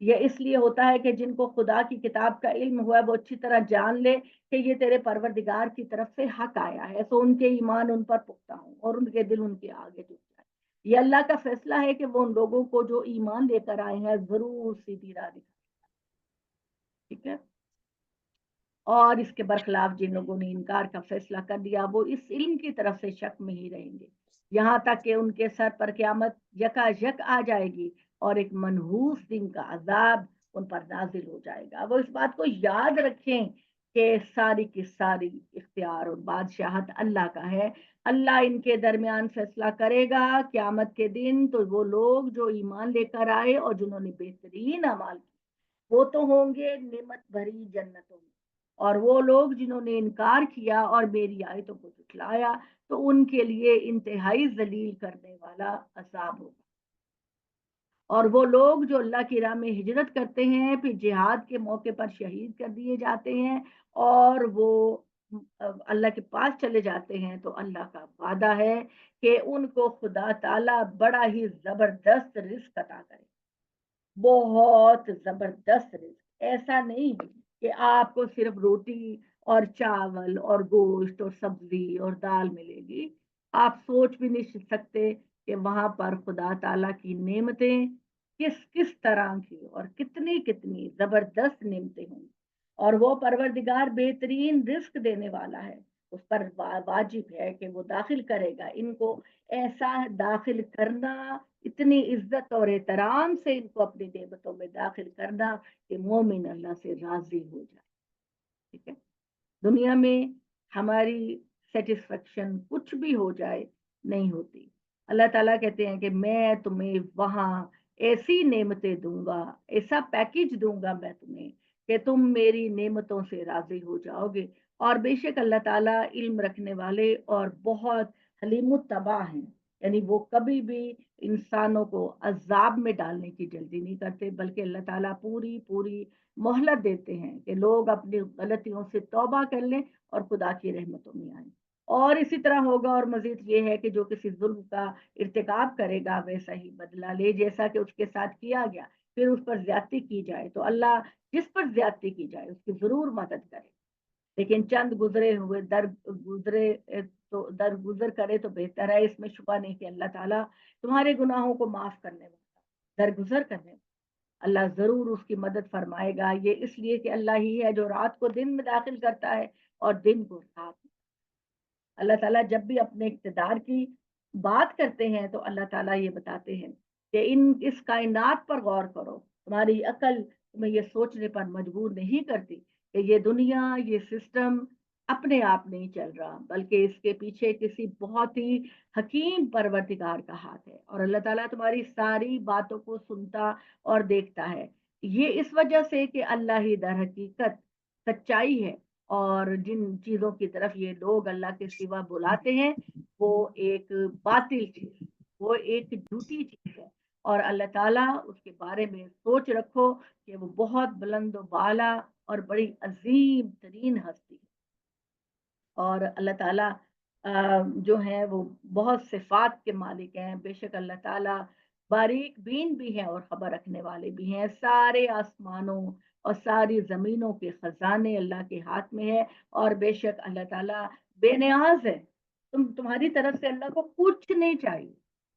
یہ اس لیے ہوتا ہے کہ جن کو خدا کی کتاب کا علم ہوا ہے وہ اچھی طرح جان لے کہ یہ تیرے پروردگار کی طرف سے حق آیا ہے، تو ان کے ایمان ان پر پختہ ہوں اور ان کے دل ان کے آگے جھک جائے۔ یہ اللہ کا فیصلہ ہے کہ وہ ان لوگوں کو جو ایمان لے کر آئے ہیں ضرور سیدھی راہ دکھائے، ٹھیک ہے۔ اور اس کے برخلاف جن لوگوں نے انکار کا فیصلہ کر دیا وہ اس علم کی طرف سے شک میں ہی رہیں گے، یہاں تک کہ ان کے سر پر قیامت یکا یک آ جائے گی اور ایک منحوس دن کا عذاب ان پر نازل ہو جائے گا۔ وہ اس بات کو یاد رکھیں کہ ساری کی ساری اختیار اور بادشاہت اللہ کا ہے۔ اللہ ان کے درمیان فیصلہ کرے گا قیامت کے دن، تو وہ لوگ جو ایمان لے کر آئے اور جنہوں نے بہترین اعمال کیے وہ تو ہوں گے نعمت بھری جنتوں میں، اور وہ لوگ جنہوں نے انکار کیا اور میری آیتوں کو جھٹلایا تو ان کے لیے انتہائی ذلیل کرنے والا عذاب ہوگا۔ اور وہ لوگ جو اللہ کی راہ میں ہجرت کرتے ہیں پھر جہاد کے موقع پر شہید کر دیے جاتے ہیں اور وہ اللہ کے پاس چلے جاتے ہیں، تو اللہ کا وعدہ ہے کہ ان کو خدا تعالیٰ بڑا ہی زبردست رزق عطا کرے، بہت زبردست رزق، ایسا نہیں کہ آپ کو صرف روٹی اور چاول اور گوشت اور سبزی اور دال ملے گی۔ آپ سوچ بھی نہیں سکتے کہ وہاں پر خدا تعالیٰ کی نعمتیں کس کس طرح کی اور کتنی کتنی زبردست نعمتیں ہوں گی، اور وہ پروردگار بہترین رزق دینے والا ہے، اس پر واجب ہے کہ وہ داخل کرے گا ان کو، ایسا داخل کرنا، اتنی عزت اور احترام سے ان کو اپنی نعمتوں میں داخل کرنا کہ مومن اللہ سے راضی ہو جائے، ٹھیک ہے۔ دنیا میں ہماری سیٹسفیکشن کچھ بھی ہو جائے نہیں ہوتی، اللہ تعالیٰ کہتے ہیں کہ میں تمہیں وہاں ایسی نعمتیں دوں گا، ایسا پیکج دوں گا میں تمہیں کہ تم میری نعمتوں سے راضی ہو جاؤ گے۔ اور بے شک اللہ تعالیٰ علم رکھنے والے اور بہت حلیم الطبع ہیں، یعنی وہ کبھی بھی انسانوں کو عذاب میں ڈالنے کی جلدی نہیں کرتے، بلکہ اللہ تعالیٰ پوری پوری مہلت دیتے ہیں کہ لوگ اپنی غلطیوں سے توبہ کر لیں اور خدا کی رحمتوں میں آئیں۔ اور اسی طرح ہوگا، اور مزید یہ ہے کہ جو کسی ظلم کا ارتکاب کرے گا ویسا ہی بدلہ لے جیسا کہ اس کے ساتھ کیا گیا، پھر اس پر زیادتی کی جائے تو اللہ جس پر زیادتی کی جائے اس کی ضرور مدد کرے، لیکن چند گزرے ہوئے گزرے تو درگزر کرے تو بہتر ہے، اس میں شبہ نہیں کہ اللہ تعالیٰ تمہارے گناہوں کو معاف کرنے والا، درگزر کرنے والا، اللہ ضرور اس کی مدد فرمائے گا۔ یہ اس لیے کہ اللہ ہی ہے جو رات کو دن میں داخل کرتا ہے اور دن کو رات میں۔ اللہ تعالیٰ جب بھی اپنے اقتدار کی بات کرتے ہیں تو اللہ تعالیٰ یہ بتاتے ہیں کہ اس کائنات پر غور کرو، تمہاری عقل تمہیں یہ سوچنے پر مجبور نہیں کرتی کہ یہ دنیا، یہ سسٹم اپنے آپ نہیں چل رہا، بلکہ اس کے پیچھے کسی بہت ہی حکیم پروردگار کا ہاتھ ہے، اور اللہ تعالیٰ تمہاری ساری باتوں کو سنتا اور دیکھتا ہے۔ یہ اس وجہ سے کہ اللہ ہی در حقیقت سچائی ہے، اور جن چیزوں کی طرف یہ لوگ اللہ کے سوا بلاتے ہیں وہ ایک باطل چیز، وہ ایک جھوٹی چیز ہے، اور اللہ تعالیٰ اس کے بارے میں سوچ رکھو کہ وہ بہت بلند و بالا اور بڑی عظیم ترین ہستی ہے، اور اللہ تعالیٰ جو ہیں وہ بہت صفات کے مالک ہیں، بے شک اللہ تعالیٰ باریک بین بھی ہیں اور خبر رکھنے والے بھی ہیں، سارے آسمانوں اور ساری زمینوں کے خزانے اللہ کے ہاتھ میں ہے، اور بے شک اللہ تعالیٰ بے نیاز ہے، تمہاری طرف سے اللہ کو کچھ نہیں چاہیے،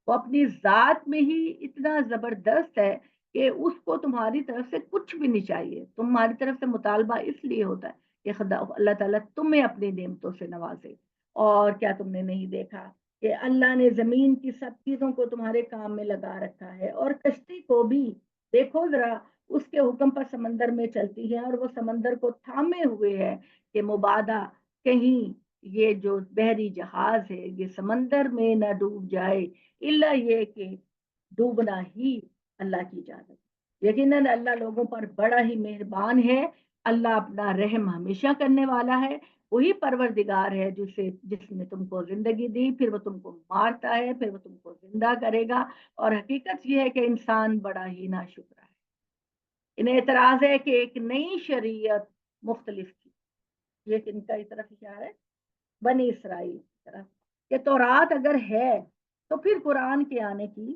وہ اپنی ذات میں ہی اتنا زبردست ہے کہ اس کو تمہاری طرف سے کچھ بھی نہیں چاہیے، تمہاری طرف سے مطالبہ اس لیے ہوتا ہے کہ خدا اللہ تعالیٰ تمہیں اپنی نعمتوں سے نوازے۔ اور کیا تم نے نہیں دیکھا کہ اللہ نے زمین کی سب چیزوں کو تمہارے کام میں لگا رکھا ہے، اور کشتی کو بھی دیکھو ذرا، اس کے حکم پر سمندر میں چلتی ہے اور وہ سمندر کو تھامے ہوئے ہے کہ مبادا کہیں یہ جو بحری جہاز ہے یہ سمندر میں نہ ڈوب جائے، الا یہ کہ ڈوبنا ہی اللہ کی اجازت۔ یقیناً اللہ لوگوں پر بڑا ہی مہربان ہے، اللہ اپنا رحم ہمیشہ کرنے والا ہے، وہی پروردگار ہے جس نے تم کو زندگی دی، پھر وہ تم کو مارتا ہے، پھر وہ تم کو زندہ کرے گا، اور حقیقت یہ ہے کہ انسان بڑا ہی ناشکرا ہے۔ انہیں اعتراض ہے کہ ایک نئی شریعت مختلف کی، یہ کن کا طرف اشارہ ہے؟ بنی اسرائیل کی طرف، کہ تورات اگر ہے تو پھر قرآن کے آنے کی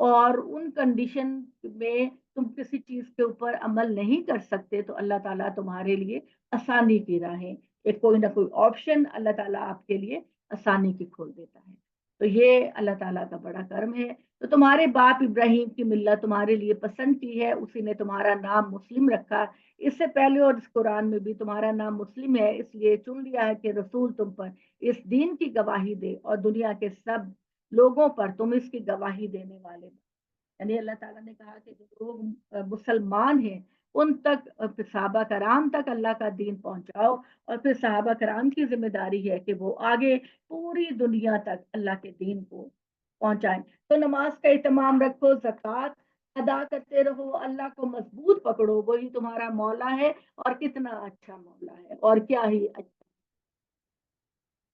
اور ان کنڈیشن میں تم کسی چیز کے اوپر عمل نہیں کر سکتے تو اللہ تعالیٰ تمہارے لیے آسانی کی راہیں، ایک کوئی نہ کوئی آپشن اللہ تعالیٰ آپ کے لیے آسانی کی کھول دیتا ہے. تو یہ اللہ تعالیٰ کا بڑا کرم ہے. تو تمہارے باپ ابراہیم کی ملت تمہارے لیے پسند کی ہے، اسی نے تمہارا نام مسلم رکھا. اس سے پہلے اور اس قرآن میں بھی تمہارا نام مسلم ہے، اس لیے چن لیا ہے کہ رسول تم پر اس دین کی گواہی دے اور دنیا کے سب لوگوں پر تم اس کی گواہی دینے والے. یعنی اللہ تعالیٰ نے کہا کہ جو لوگ مسلمان ہیں ان تک، صحابہ کرام تک اللہ کا دین پہنچاؤ، اور پھر صحابہ کرام کی ذمہ داری ہے کہ وہ آگے پوری دنیا تک اللہ کے دین کو پہنچائیں. تو نماز کا اہتمام رکھو، زکوٰۃ ادا کرتے رہو، اللہ کو مضبوط پکڑو، وہی تمہارا مولا ہے، اور کتنا اچھا مولا ہے، اور کیا ہی اچھا.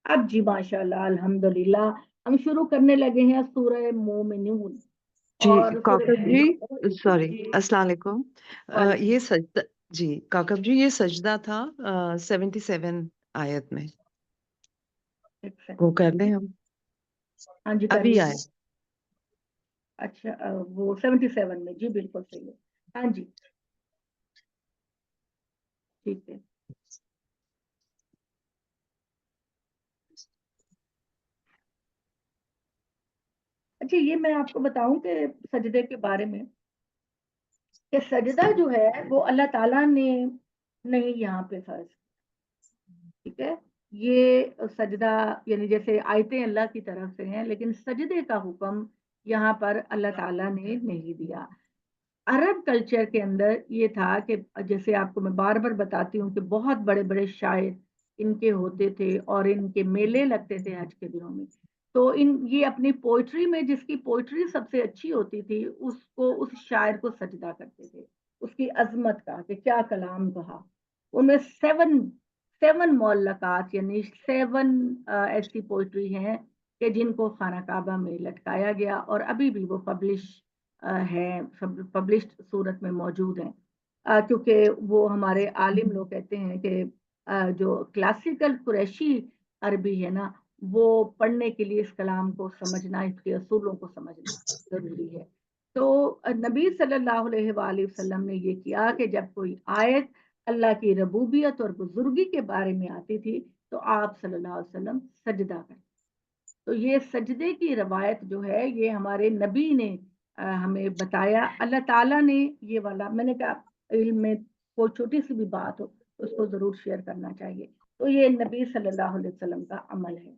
اب جی ماشاء اللہ الحمدللہ ہم شروع کرنے لگے ہیں سورہ مومنون. جی اور کاکب جی، سوری، جی السلام علیکم. وعلیکم. یہ سجدہ، جی کاکب جی، یہ سجدہ تھا 77 آیت میں، ایک وہ سیکنڈ. کر لیں ہم. ہاں جی کر ابھی لیجیے. آئے. اچھا وہ 77 میں، جی بالکل صحیح ہے. ہاں جی ٹھیک ہے. اچھا یہ میں آپ کو بتاؤں کہ سجدے کے بارے میں، کہ سجدہ جو ہے وہ اللہ تعالیٰ نے نہیں یہاں پہ فرض، ٹھیک ہے. یہ سجدہ یعنی جیسے آیتیں اللہ کی طرف سے ہیں، لیکن سجدے کا حکم یہاں پر اللہ تعالیٰ نے نہیں دیا. عرب کلچر کے اندر یہ تھا کہ جیسے آپ کو میں بار بار بتاتی ہوں کہ بہت بڑے بڑے شاعر ان کے ہوتے تھے، اور ان کے میلے لگتے تھے حج کے دنوں میں. تو یہ اپنی پوئٹری میں جس کی پوئٹری سب سے اچھی ہوتی تھی اس شاعر کو سجدہ کرتے تھے، اس کی عظمت کا کہ کیا کلام کہا. ان میں سیون معلقات یعنی 7 ایسی پوئٹری ہیں کہ جن کو خانہ کعبہ میں لٹکایا گیا، اور ابھی بھی وہ ہے، پبلشڈ صورت میں موجود ہیں. کیونکہ وہ ہمارے عالم لوگ کہتے ہیں کہ جو کلاسیکل قریشی عربی ہے نا، وہ پڑھنے کے لیے اس کلام کو سمجھنا، اس کے اصولوں کو سمجھنا ضروری ہے. تو نبی صلی اللہ علیہ وآلہ وسلم نے یہ کیا کہ جب کوئی آیت اللہ کی ربوبیت اور بزرگی کے بارے میں آتی تھی تو آپ صلی اللہ علیہ وسلم سجدہ کرتے. تو یہ سجدے کی روایت جو ہے یہ ہمارے نبی نے ہمیں بتایا. اللہ تعالیٰ نے یہ والا، میں نے کہا علم میں کوئی چھوٹی سی بھی بات ہو تو اس کو ضرور شیئر کرنا چاہیے. تو یہ نبی صلی اللہ علیہ وسلم کا عمل ہے.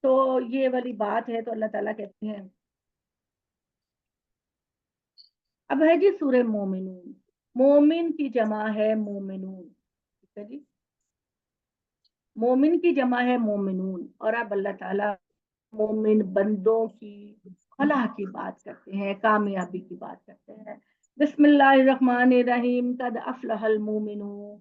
تو یہ والی بات ہے. تو اللہ تعالیٰ کہتے ہیں، اب ہے جی سورہ مومنون. مومن کی جمع ہے مومنون، ٹھیک ہے جی، مومن کی جمع ہے مومنون. اور اب اللہ تعالیٰ مومن بندوں کی فلاح کی بات کرتے ہیں، کامیابی کی بات کرتے ہیں. بسم اللہ الرحمن الرحیم. قد افلح المومنون.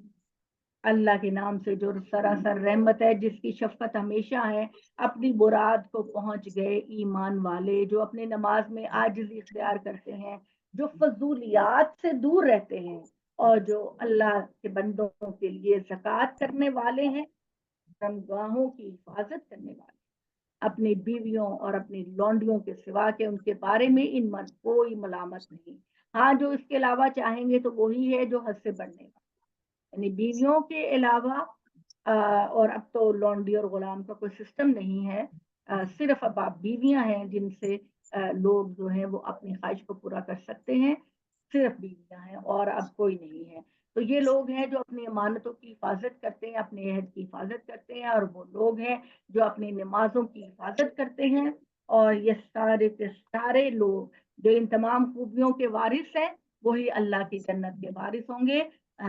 اللہ کے نام سے جو سراسر رحمت ہے، جس کی شفقت ہمیشہ ہے. اپنی مراد کو پہنچ گئے ایمان والے، جو اپنے نماز میں عاجزی اختیار کرتے ہیں، جو فضولیات سے دور رہتے ہیں، اور جو اللہ کے بندوں کے لیے زکوٰۃ کرنے والے ہیں، رمگاہوں کی حفاظت کرنے والے، اپنی بیویوں اور اپنی لونڈیوں کے سوا کہ ان کے بارے میں ان من کوئی ملامت نہیں. ہاں جو اس کے علاوہ چاہیں گے تو وہی ہے جو حد سے بڑھنے کا، یعنی بیویوں کے علاوہ. اور اب تو لونڈی اور غلام کا کوئی سسٹم نہیں ہے. صرف اب آپ بیویاں ہیں جن سے لوگ جو ہیں وہ اپنی خواہش کو پورا کر سکتے ہیں، صرف بیویاں ہیں اور اب کوئی نہیں ہے. تو یہ لوگ ہیں جو اپنی امانتوں کی حفاظت کرتے ہیں، اپنے عہد کی حفاظت کرتے ہیں، اور وہ لوگ ہیں جو اپنی نمازوں کی حفاظت کرتے ہیں. اور یہ سارے کے سارے لوگ جو ان تمام خوبیوں کے وارث ہیں وہی اللہ کی جنت کے وارث ہوں گے.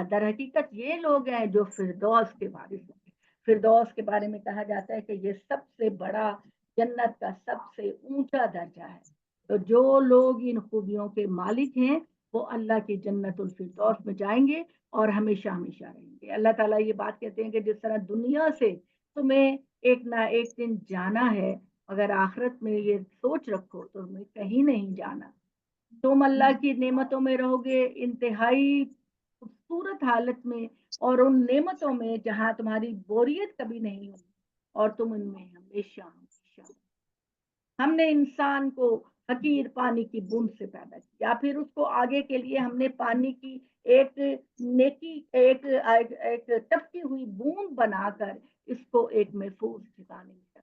در حقیقت یہ لوگ ہیں جو فردوس کے وارث ہوں گے. فردوس کے بارے میں کہا جاتا ہے کہ یہ سب سے بڑا، جنت کا سب سے اونچا درجہ ہے. تو جو لوگ ان خوبیوں کے مالک ہیں وہ اللہ کی جنت الفردوس میں جائیں گے اور ہمیشہ ہمیشہ رہیں گے. اللہ تعالیٰ یہ بات کہتے ہیں کہ جس طرح دنیا سے تمہیں ایک نہ ایک دن جانا ہے، اگر آخرت میں یہ سوچ رکھو تو تمہیں کہیں نہیں جانا. تم اللہ کی نعمتوں میں رہو گے انتہائی خوبصورت حالت میں، اور ان نعمتوں میں جہاں تمہاری بوریت کبھی نہیں ہوگی، اور تم ان میں ہمیشہ ہمیشہ. ہم نے انسان کو حقیر پانی کی بوند سے پیدا کی، یا پھر اس کو آگے کے لیے ہم نے پانی کی ایک نیکی ایک ٹپکی ہوئی بوند بنا کر اس کو ایک محفوظ ٹھکانے میں رکھا،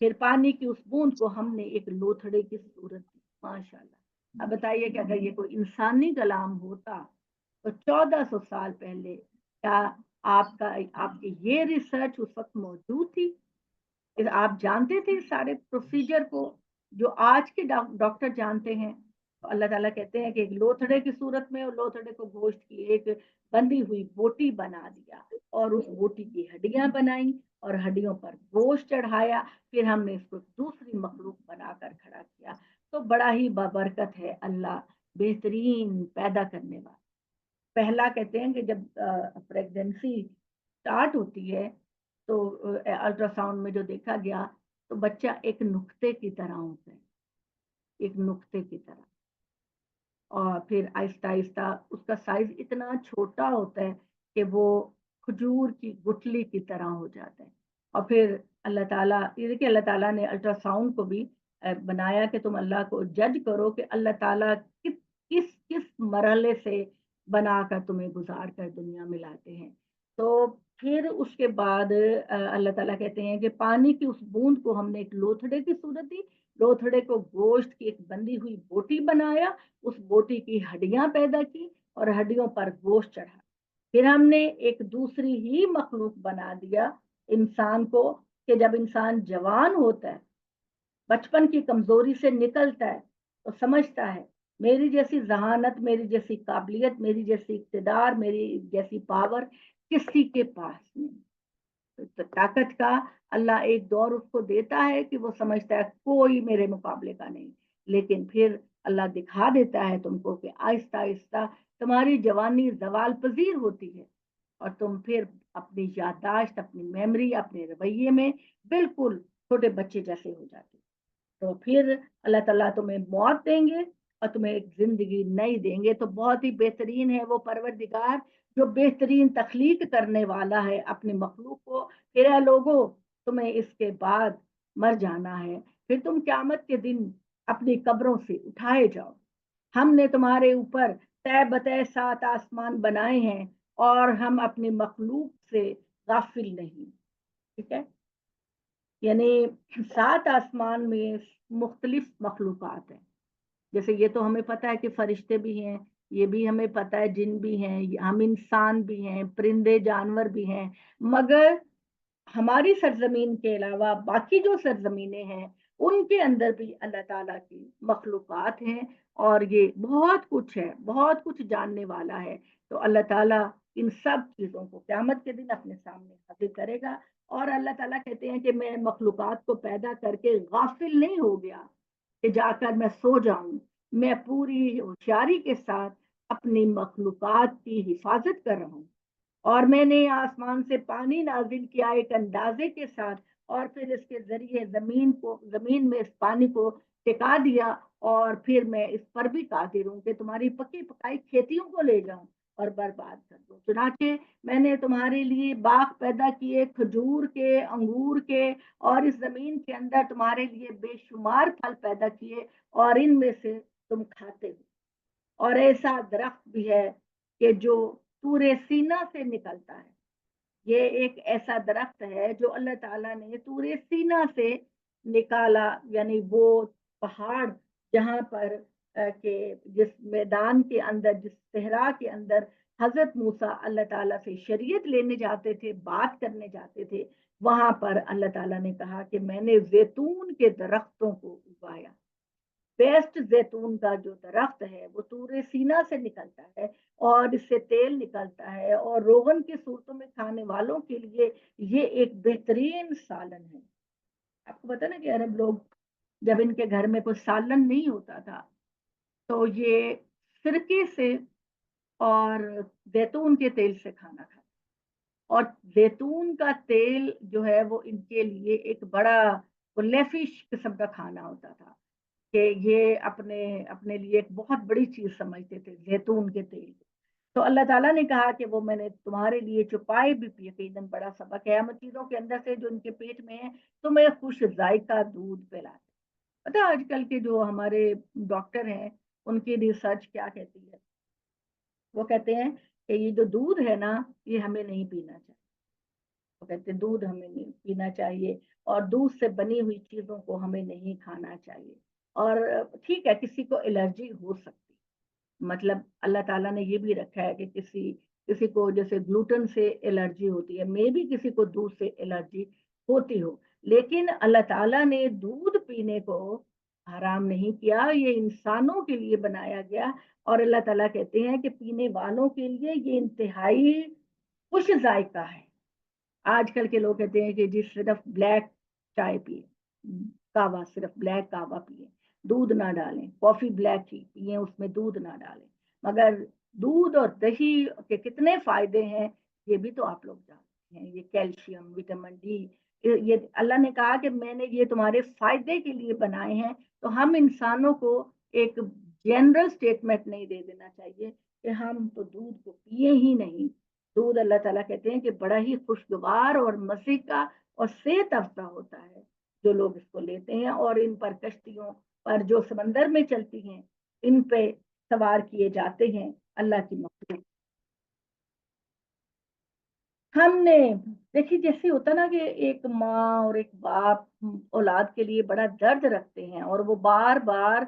پھر پانی کی اس بوند کو ہم نے ایک لوتھڑے کی صورت دی، ماشاء اللہ۔ اب بتائیے کہ اگر یہ کوئی انسانی کلام ہوتا تو 1400 سال پہلے کیا آپ کی یہ ریسرچ اس وقت موجود تھی؟ آپ جانتے تھے سارے پروسیجر کو جو آج کے ڈاکٹر جانتے ہیں؟ تو اللہ تعالیٰ کہتے ہیں کہ ایک لوتھڑے کی صورت میں، اور لوتھڑے کو گوشت کی ایک بندی ہوئی بوٹی بنا دیا، اور اس بوٹی کی ہڈیاں بنائیں اور ہڈیوں پر گوشت چڑھایا، پھر ہم نے اس کو دوسری مخلوق بنا کر کھڑا کیا۔ تو بڑا ہی بابرکت ہے اللہ، بہترین پیدا کرنے والا۔ پہلا کہتے ہیں کہ جب پریگننسی اسٹارٹ ہوتی ہے تو الٹرا ساؤنڈ میں جو دیکھا گیا تو بچہ ایک نقطے کی طرح ہوتا ہے، ایک نقطے کی طرح، اور پھر آہستہ آہستہ اس کا سائز اتنا چھوٹا ہوتا ہے کہ وہ کھجور کی گٹلی کی طرح ہو جاتا ہے۔ اور پھر اللہ تعالیٰ، یہ دیکھیے اللہ تعالیٰ نے الٹرا ساؤنڈ کو بھی بنایا کہ تم اللہ کو جج کرو کہ اللہ تعالیٰ کس کس کس مرحلے سے بنا کر تمہیں گزار کر دنیا میں لاتے ہیں۔ تو پھر اس کے بعد اللہ تعالیٰ کہتے ہیں کہ پانی کی اس بوند کو ہم نے ایک لوتھڑے کی صورت دی، لوتھڑے کو گوشت کی ایک بندی ہوئی بوٹی بنایا، اس بوٹی کی ہڈیاں پیدا کی اور ہڈیوں پر گوشت چڑھا، پھر ہم نے ایک دوسری ہی مخلوق بنا دیا انسان کو، کہ جب انسان جوان ہوتا ہے، بچپن کی کمزوری سے نکلتا ہے، تو سمجھتا ہے میری جیسی ذہانت، میری جیسی قابلیت، میری جیسی اقتدار، میری جیسی پاور کسی کے پاس نہیں، تو طاقت کا اللہ ایک دور اس کو دیتا ہے کہ وہ سمجھتا ہے کوئی میرے مقابلے کا نہیں، لیکن پھر اللہ دکھا دیتا ہے تم کو کہ آہستہ آہستہ تمہاری جوانی زوال پذیر ہوتی ہے، اور تم پھر اپنی یادداشت، اپنی میموری، اپنے رویے میں بالکل چھوٹے بچے جیسے ہو جاتے، تو پھر اللہ تعالیٰ تمہیں موت دیں گے اور تمہیں ایک زندگی نئی دیں گے۔ تو بہت ہی بہترین ہے وہ پروردگار جو بہترین تخلیق کرنے والا ہے اپنی مخلوق کو۔ پھر اے لوگو، تمہیں اس کے بعد مر جانا ہے، پھر تم قیامت کے دن اپنی قبروں سے اٹھائے جاؤ، ہم نے تمہارے اوپر طے بتے 7 آسمان بنائے ہیں، اور ہم اپنی مخلوق سے غافل نہیں، ٹھیک ہے؟ یعنی 7 آسمان میں مختلف مخلوقات ہیں، جیسے یہ تو ہمیں پتا ہے کہ فرشتے بھی ہیں، یہ بھی ہمیں پتا ہے جن بھی ہیں، ہم انسان بھی ہیں، پرندے جانور بھی ہیں، مگر ہماری سرزمین کے علاوہ باقی جو سرزمینیں ہیں ان کے اندر بھی اللہ تعالیٰ کی مخلوقات ہیں، اور یہ بہت کچھ ہے، بہت کچھ جاننے والا ہے۔ تو اللہ تعالیٰ ان سب چیزوں کو قیامت کے دن اپنے سامنے حاضر کرے گا، اور اللہ تعالیٰ کہتے ہیں کہ میں مخلوقات کو پیدا کر کے غافل نہیں ہو گیا کہ جا کر میں سو جاؤں، میں پوری ہوشیاری کے ساتھ اپنی مخلوقات کی حفاظت کر رہا ہوں، اور میں نے آسمان سے پانی نازل کیا ایک اندازے کے ساتھ، اور پھر اس کے ذریعے زمین میں اس پانی کو ٹکا دیا، اور پھر میں اس پر بھی قادر ہوں کہ تمہاری پکی پکائی کھیتیوں کو لے جاؤں اور برباد کر دوں۔ چنانچہ میں نے تمہارے لیے باغ پیدا کیے کھجور کے، انگور کے، اور اس زمین کے اندر تمہارے لیے بے شمار پھل پیدا کیے، اور ان میں سے تم کھاتے ہو، اور ایسا درخت بھی ہے کہ جو طور سینا سے نکلتا ہے، یہ ایک ایسا درخت ہے جو اللہ تعالیٰ نے طور سینا سے نکالا، یعنی وہ پہاڑ جہاں پر کہ جس میدان کے اندر، جس صحرا کے اندر حضرت موسیٰ اللہ تعالیٰ سے شریعت لینے جاتے تھے، بات کرنے جاتے تھے، وہاں پر اللہ تعالیٰ نے کہا کہ میں نے زیتون کے درختوں کو اگایا، بیسٹ زیتون کا جو درخت ہے وہ طور سینا سے نکلتا ہے، اور اس سے تیل نکلتا ہے، اور روغن کی صورتوں میں کھانے والوں کے لیے یہ ایک بہترین سالن ہے۔ آپ کو پتا نا کہ عرب لوگ جب ان کے گھر میں کوئی سالن نہیں ہوتا تھا تو یہ سرکے سے اور زیتون کے تیل سے کھانا کھاتے، اور زیتون کا تیل جو ہے وہ ان کے لیے ایک بڑا لیفش قسم کا کھانا ہوتا تھا، کہ یہ اپنے اپنے لیے ایک بہت بڑی چیز سمجھتے تھے زیتون کے تیل کو۔ تو اللہ تعالیٰ نے کہا کہ وہ میں نے تمہارے لیے چھپائے بھی یقیناً بڑا سبق ہے، ہم چیزوں کے اندر سے جو ان کے پیٹ میں ہے تمہیں خوش ذائقہ دودھ پلاتے، پتہ ہے آج کل کے جو ہمارے ڈاکٹر ہیں ان کی ریسرچ کیا کہتی ہے؟ وہ کہتے ہیں کہ یہ جو دودھ ہے نا یہ ہمیں نہیں پینا چاہیے. وہ کہتے ہیں دودھ ہمیں نہیں پینا چاہیے اور دودھ سے بنی ہوئی چیزوں کو ہمیں نہیں کھانا چاہیے. اور ٹھیک ہے کسی کو الرجی ہو سکتی، مطلب اللہ تعالیٰ نے یہ بھی رکھا ہے کہ کسی کسی کو جیسے گلوٹن سے الرجی ہوتی ہے، مے بھی کسی کو دودھ سے الرجی ہوتی ہو، لیکن اللہ تعالیٰ نے دودھ پینے کو حرام نہیں کیا، یہ انسانوں کے لیے بنایا گیا. اور اللہ تعالیٰ کہتے ہیں کہ پینے والوں کے لیے یہ انتہائی خوش ذائقہ ہے. آج کل کے لوگ کہتے ہیں کہ جی صرف بلیک چائے پیے، کہوا صرف بلیک کہوا پیے، دودھ نہ ڈالیں، کافی بلیک ہی پیئیں اس میں دودھ نہ ڈالیں. مگر دودھ اور دہی کے کتنے فائدے ہیں یہ بھی تو آپ لوگ جانتے ہیں. یہ کیلشیم، وٹامن ڈی، یہ اللہ نے کہا کہ میں نے یہ تمہارے فائدے کے لیے بنائے ہیں. تو ہم انسانوں کو ایک جنرل سٹیٹمنٹ نہیں دے دینا چاہیے کہ ہم تو دودھ کو پیے ہی نہیں. دودھ اللہ تعالیٰ کہتے ہیں کہ بڑا ہی خوشگوار اور مزے کا اور صحت افزا ہوتا ہے جو لوگ اس کو لیتے ہیں. اور ان پر کشتیوں پر جو سمندر میں چلتی ہیں ان پہ سوار کیے جاتے ہیں اللہ کی مخلوق. ہم نے دیکھی جیسے ہوتا نا کہ ایک ماں اور ایک باپ اولاد کے لیے بڑا درد رکھتے ہیں اور وہ بار بار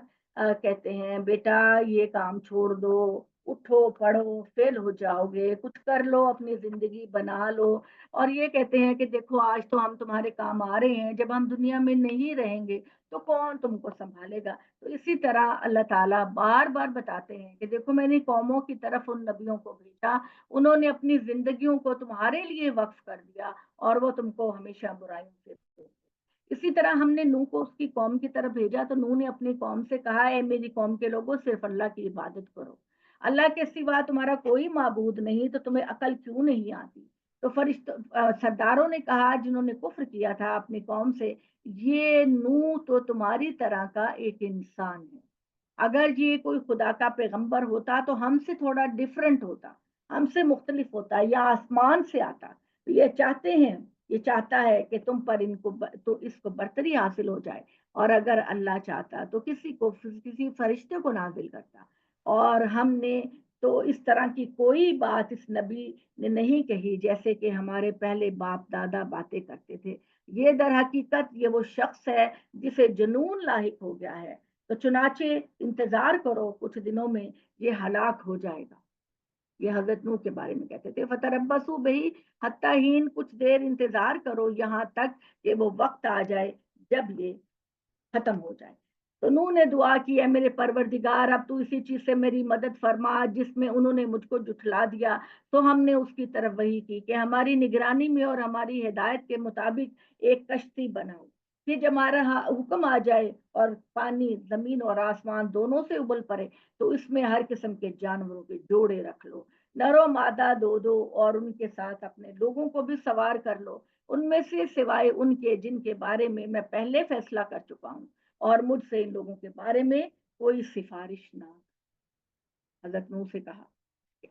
کہتے ہیں بیٹا یہ کام چھوڑ دو، اٹھو پڑھو فیل ہو جاؤ گے، کچھ کر لو اپنی زندگی بنا لو. اور یہ کہتے ہیں کہ دیکھو آج تو ہم تمہارے کام آ رہے ہیں، جب ہم دنیا میں نہیں رہیں گے تو کون تم کو سنبھالے گا. تو اسی طرح اللہ تعالیٰ بار بار بتاتے ہیں کہ دیکھو میں نے قوموں کی طرف ان نبیوں کو بھیجا، انہوں نے اپنی زندگیوں کو تمہارے لیے وقف کر دیا اور وہ تم کو ہمیشہ برائیوں سے روکتے. اسی طرح ہم نے نوح کو اس کی قوم کی طرف بھیجا تو نوح نے اپنی قوم سے کہا اے میری قوم کے لوگوں صرف اللہ کی عبادت کرو، اللہ کے سوا تمہارا کوئی معبود نہیں، تو تمہیں عقل کیوں نہیں آتی؟ تو سرداروں نے کہا جنہوں نے کفر کیا تھا اپنی قوم سے، یہ نوح تو تمہاری طرح کا ایک انسان ہے، اگر یہ کوئی خدا کا پیغمبر ہوتا تو ہم سے تھوڑا ڈفرنٹ ہوتا، ہم سے مختلف ہوتا یا آسمان سے آتا. یہ چاہتے ہیں، یہ چاہتا ہے کہ تم پر ان کو تو اس کو برتری حاصل ہو جائے، اور اگر اللہ چاہتا تو کسی فرشتے کو نازل کرتا. اور ہم نے تو اس طرح کی کوئی بات اس نبی نے نہیں کہی جیسے کہ ہمارے پہلے باپ دادا باتیں کرتے تھے. یہ در حقیقت یہ وہ شخص ہے جسے جنون لاحق ہو گیا ہے. تو چنانچہ انتظار کرو کچھ دنوں میں یہ ہلاک ہو جائے گا. یہ حضرت نوح کے بارے میں کہتے تھے فتربصوا بہی حتی حین، کچھ دیر انتظار کرو یہاں تک کہ وہ وقت آ جائے جب یہ ختم ہو جائے. تو نوح نے دعا کی اے میرے پروردگار اب تو اسی چیز سے میری مدد فرما جس میں انہوں نے مجھ کو جھٹلا دیا. تو ہم نے اس کی طرف وحی کی کہ ہماری نگرانی میں اور ہماری ہدایت کے مطابق ایک کشتی بناؤ کہ جب ہمارا حکم آ جائے اور پانی زمین اور آسمان دونوں سے ابل پڑے تو اس میں ہر قسم کے جانوروں کے جوڑے رکھ لو، نر و مادہ دو دو، اور ان کے ساتھ اپنے لوگوں کو بھی سوار کر لو، ان میں سے سوائے ان کے جن کے بارے میں میں پہلے فیصلہ کر چکا ہوں، اور مجھ سے ان لوگوں کے بارے میں کوئی سفارش نہ. حضرت نوح سے کہا.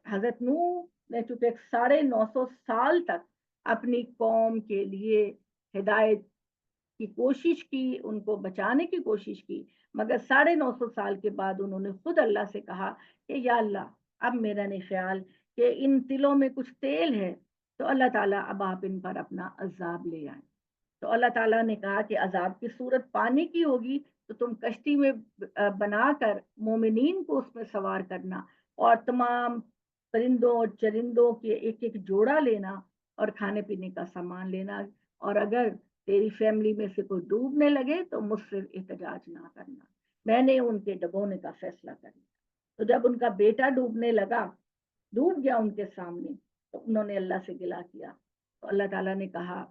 حضرت نوح نے چونکہ 950 سال تک اپنی قوم کے لیے ہدایت کی کوشش کی، ان کو بچانے کی کوشش کی، مگر 950 سال کے بعد انہوں نے خود اللہ سے کہا کہ یا اللہ اب میرا نہیں خیال کہ ان تلوں میں کچھ تیل ہے، تو اللہ تعالیٰ اب آپ ان پر اپنا عذاب لے آئیں. تو اللہ تعالیٰ نے کہا کہ عذاب کی صورت پانی کی ہوگی تو تم کشتی میں بنا کر مومنین کو اس میں سوار کرنا اور تمام پرندوں اور چرندوں کے ایک ایک جوڑا لینا اور کھانے پینے کا سامان لینا، اور اگر تیری فیملی میں سے کوئی ڈوبنے لگے تو مجھ سے احتجاج نہ کرنا، میں نے ان کے ڈبونے کا فیصلہ کر لیا. تو جب ان کا بیٹا ڈوبنے لگا، ڈوب گیا ان کے سامنے، تو انہوں نے اللہ سے گلا کیا. تو اللہ تعالیٰ نے کہا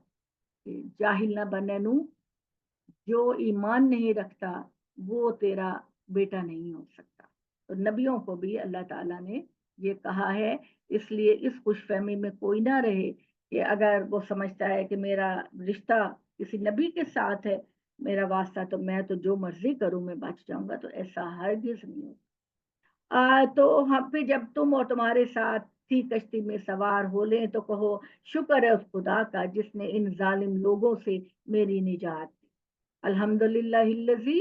کہ جاہل نہ بنے نو، جو ایمان نہیں رکھتا وہ تیرا بیٹا نہیں ہو سکتا. تو نبیوں کو بھی اللہ تعالیٰ نے یہ کہا ہے، اس لیے اس خوش فہمی میں کوئی نہ رہے کہ اگر وہ سمجھتا ہے کہ میرا رشتہ کسی نبی کے ساتھ ہے، میرا واسطہ تو میں تو جو مرضی کروں میں بچ جاؤں گا، تو ایسا ہرگز نہیں ہوگا. تو ہم پہ جب تم اور تمہارے ساتھ تھی کشتی میں سوار ہو لیں تو کہو شکر ہے اس خدا کا جس نے ان ظالم لوگوں سے میری نجات دی. الحمدللہ الذی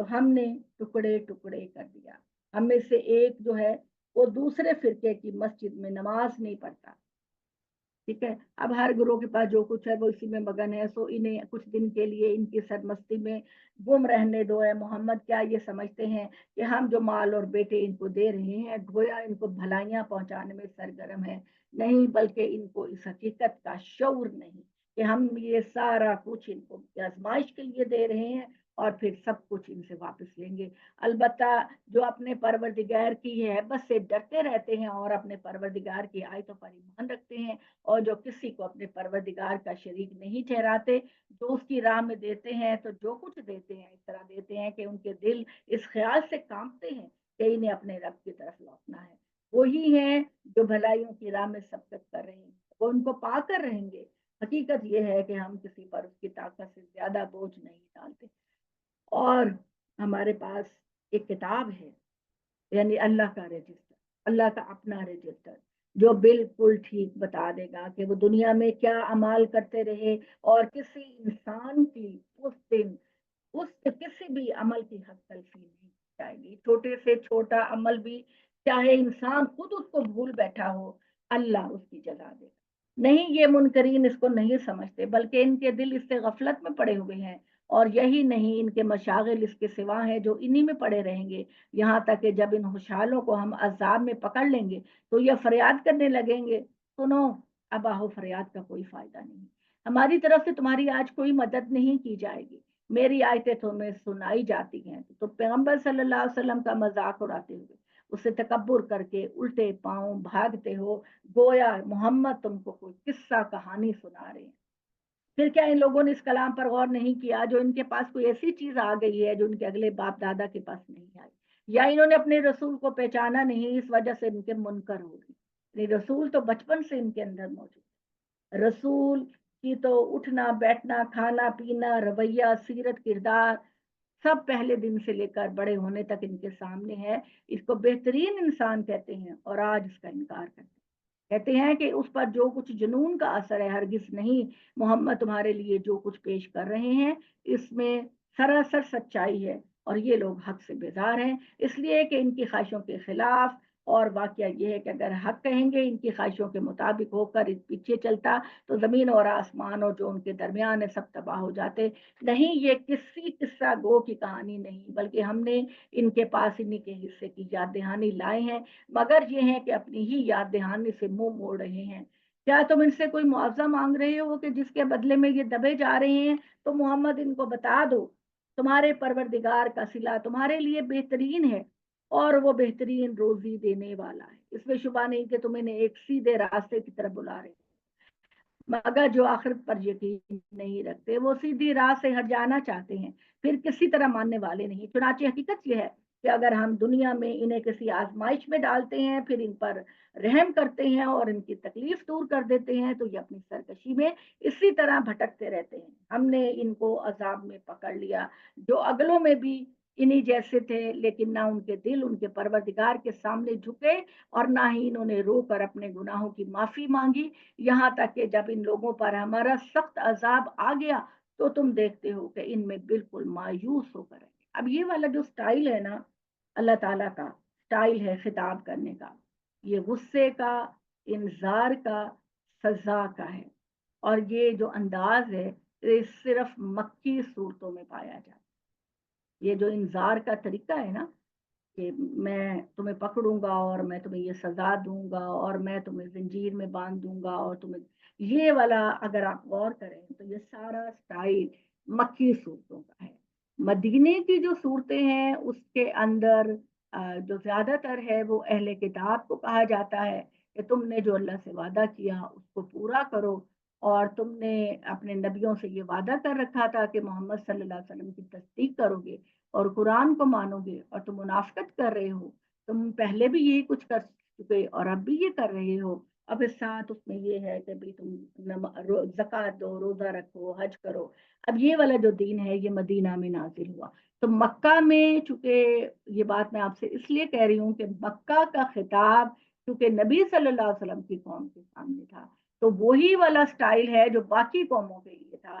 تو ہم نے ٹکڑے ٹکڑے کر دیا. ہم میں سے ایک جو ہے وہ دوسرے فرقے کی مسجد میں نماز نہیں پڑھتا. ٹھیک ہے. اب ہر گروہ کے پاس جو کچھ ہے وہ اسی میں مگن ہے. سو انہیں کچھ دن کے لیے ان کی سرمستی میں گم رہنے دو. ہے محمد کیا یہ سمجھتے ہیں کہ ہم جو مال اور بیٹے ان کو دے رہے ہیں گویا ان کو بھلائیاں پہنچانے میں سرگرم ہے؟ نہیں، بلکہ ان کو اس حقیقت کا شعور نہیں کہ ہم یہ سارا کچھ ان کو آزمائش کے لیے دے رہے ہیں اور پھر سب کچھ ان سے واپس لیں گے. البتہ جو اپنے پروردگار کی ہے بس سے ڈرتے رہتے ہیں اور اپنے پروردگار کی آیتوں پر ایمان رکھتے ہیں، اور جو کسی کو اپنے پروردگار کا شریک نہیں ٹھہراتے، جو اس کی راہ میں دیتے ہیں تو جو کچھ دیتے ہیں اس طرح دیتے ہیں کہ ان کے دل اس خیال سے کانپتے ہیں کہ انہیں اپنے رب کی طرف لوٹنا ہے. وہی ہیں جو بھلائیوں کی راہ میں سبقت کر رہے ہیں، وہ ان کو پا کر رہیں گے. حقیقت یہ ہے کہ ہم کسی پر اس کی طاقت سے زیادہ بوجھ نہیں ڈالتے. اور ہمارے پاس ایک کتاب ہے، یعنی اللہ کا رجسٹر، اللہ کا اپنا رجسٹر، جو بالکل ٹھیک بتا دے گا کہ وہ دنیا میں کیا اعمال کرتے رہے اور کسی انسان کی اس دن اس کسی بھی عمل کی حد تلفی نہیں جائے گی. چھوٹے سے چھوٹا عمل بھی چاہے انسان خود اس کو بھول بیٹھا ہو، اللہ اس کی جزا دے گا. نہیں، یہ منکرین اس کو نہیں سمجھتے، بلکہ ان کے دل اس سے غفلت میں پڑے ہوئے ہیں. اور یہی نہیں، ان کے مشاغل اس کے سوا ہیں جو انہی میں پڑے رہیں گے، یہاں تک کہ جب ان خوشحالوں کو ہم عذاب میں پکڑ لیں گے تو یہ فریاد کرنے لگیں گے، سنو اب آہو فریاد کا کوئی فائدہ نہیں، ہماری طرف سے تمہاری آج کوئی مدد نہیں کی جائے گی، میری آیتیں تمہیں سنائی جاتی ہیں. تو پیغمبر صلی اللہ علیہ وسلم کا مذاق اڑاتے ہوئے اسے تکبر کر کے الٹے پاؤں بھاگتے ہو، گویا محمد تم کو کوئی قصہ کہانی سنا رہے ہیں. پھر کیا ان لوگوں نے اس کلام پر غور نہیں کیا جو ان کے پاس کوئی ایسی چیز آ گئی ہے جو ان کے اگلے باپ دادا کے پاس نہیں آئی، یا انہوں نے اپنے رسول کو پہچانا نہیں اس وجہ سے ان کے منکر ہو گئے. رسول تو بچپن سے ان کے اندر موجود، رسول کی تو اٹھنا بیٹھنا کھانا پینا رویہ سیرت کردار سب پہلے دن سے لے کر بڑے ہونے تک ان کے سامنے ہے. اس کو بہترین انسان کہتے ہیں اور آج اس کا انکار کرتے ہیں. کہتے ہیں کہ اس پر جو کچھ جنون کا اثر ہے، ہرگز نہیں. محمد تمہارے لیے جو کچھ پیش کر رہے ہیں اس میں سراسر سچائی ہے، اور یہ لوگ حق سے بیزار ہیں اس لیے کہ ان کی خواہشوں کے خلاف. اور واقعہ یہ ہے کہ اگر حق کہیں گے ان کی خواہشوں کے مطابق ہو کر پیچھے چلتا تو زمین اور آسمان اور جو ان کے درمیان ہے سب تباہ ہو جاتے. نہیں، یہ کسی قصہ گو کی کہانی نہیں، بلکہ ہم نے ان کے پاس انہی کے حصے کی یاد دہانی لائے ہیں، مگر یہ ہے کہ اپنی ہی یاد دہانی سے منہ موڑ رہے ہیں. کیا تم ان سے کوئی معاوضہ مانگ رہے ہو کہ جس کے بدلے میں یہ دبے جا رہے ہیں؟ تو محمد ان کو بتا دو تمہارے پروردگار کا صلہ تمہارے لیے بہترین ہے اور وہ بہترین روزی دینے والا ہے. اس میں شبہ نہیں کہ تم انہیں ایک سیدھے راستے کی طرف بلا رہے ہیں، مگر جو آخرت پر یقین نہیں رکھتے وہ سیدھی راہ سے ہٹ جانا چاہتے ہیں، پھر کسی طرح ماننے والے نہیں. چنانچہ حقیقت یہ ہے کہ اگر ہم دنیا میں انہیں کسی آزمائش میں ڈالتے ہیں پھر ان پر رحم کرتے ہیں اور ان کی تکلیف دور کر دیتے ہیں تو یہ اپنی سرکشی میں اسی طرح بھٹکتے رہتے ہیں. ہم نے ان کو عذاب میں پکڑ لیا جو اگلوں میں بھی انہی جیسے تھے، لیکن نہ ان کے دل ان کے پروردگار کے سامنے جھکے اور نہ ہی انہوں نے رو کر اپنے گناہوں کی معافی مانگی، یہاں تک کہ جب ان لوگوں پر ہمارا سخت عذاب آ گیا تو تم دیکھتے ہو کہ ان میں بالکل مایوس ہو کر. اب یہ والا جو سٹائل ہے نا، اللہ تعالیٰ کا سٹائل ہے خطاب کرنے کا، یہ غصے کا، انذار کا، سزا کا ہے. اور یہ جو انداز ہے یہ صرف مکی صورتوں میں پایا جاتا ہے. یہ جو انذار کا طریقہ ہے نا کہ میں تمہیں پکڑوں گا اور میں تمہیں یہ سزا دوں گا اور میں تمہیں زنجیر میں باندھ دوں گا اور تمہیں، یہ والا اگر آپ غور کریں تو یہ سارا سٹائل مکی صورتوں کا ہے. مدینے کی جو صورتیں ہیں اس کے اندر جو زیادہ تر ہے وہ اہل کتاب کو کہا جاتا ہے کہ تم نے جو اللہ سے وعدہ کیا اس کو پورا کرو، اور تم نے اپنے نبیوں سے یہ وعدہ کر رکھا تھا کہ محمد صلی اللہ علیہ وسلم کی تصدیق کرو گے اور قرآن کو مانو گے، اور تم منافقت کر رہے ہو. تم پہلے بھی یہی کچھ کر چکے اور اب بھی یہ کر رہے ہو. اب اس ساتھ اس میں یہ ہے کہ بھی تم زکوٰۃ دو، روزہ رکھو، حج کرو. اب یہ والا جو دین ہے یہ مدینہ میں نازل ہوا. تو مکہ میں چونکہ یہ بات میں آپ سے اس لیے کہہ رہی ہوں کہ مکہ کا خطاب چونکہ نبی صلی اللہ علیہ وسلم کی قوم کے سامنے تھا تو وہی والا سٹائل ہے جو باقی قوموں کے لیے تھا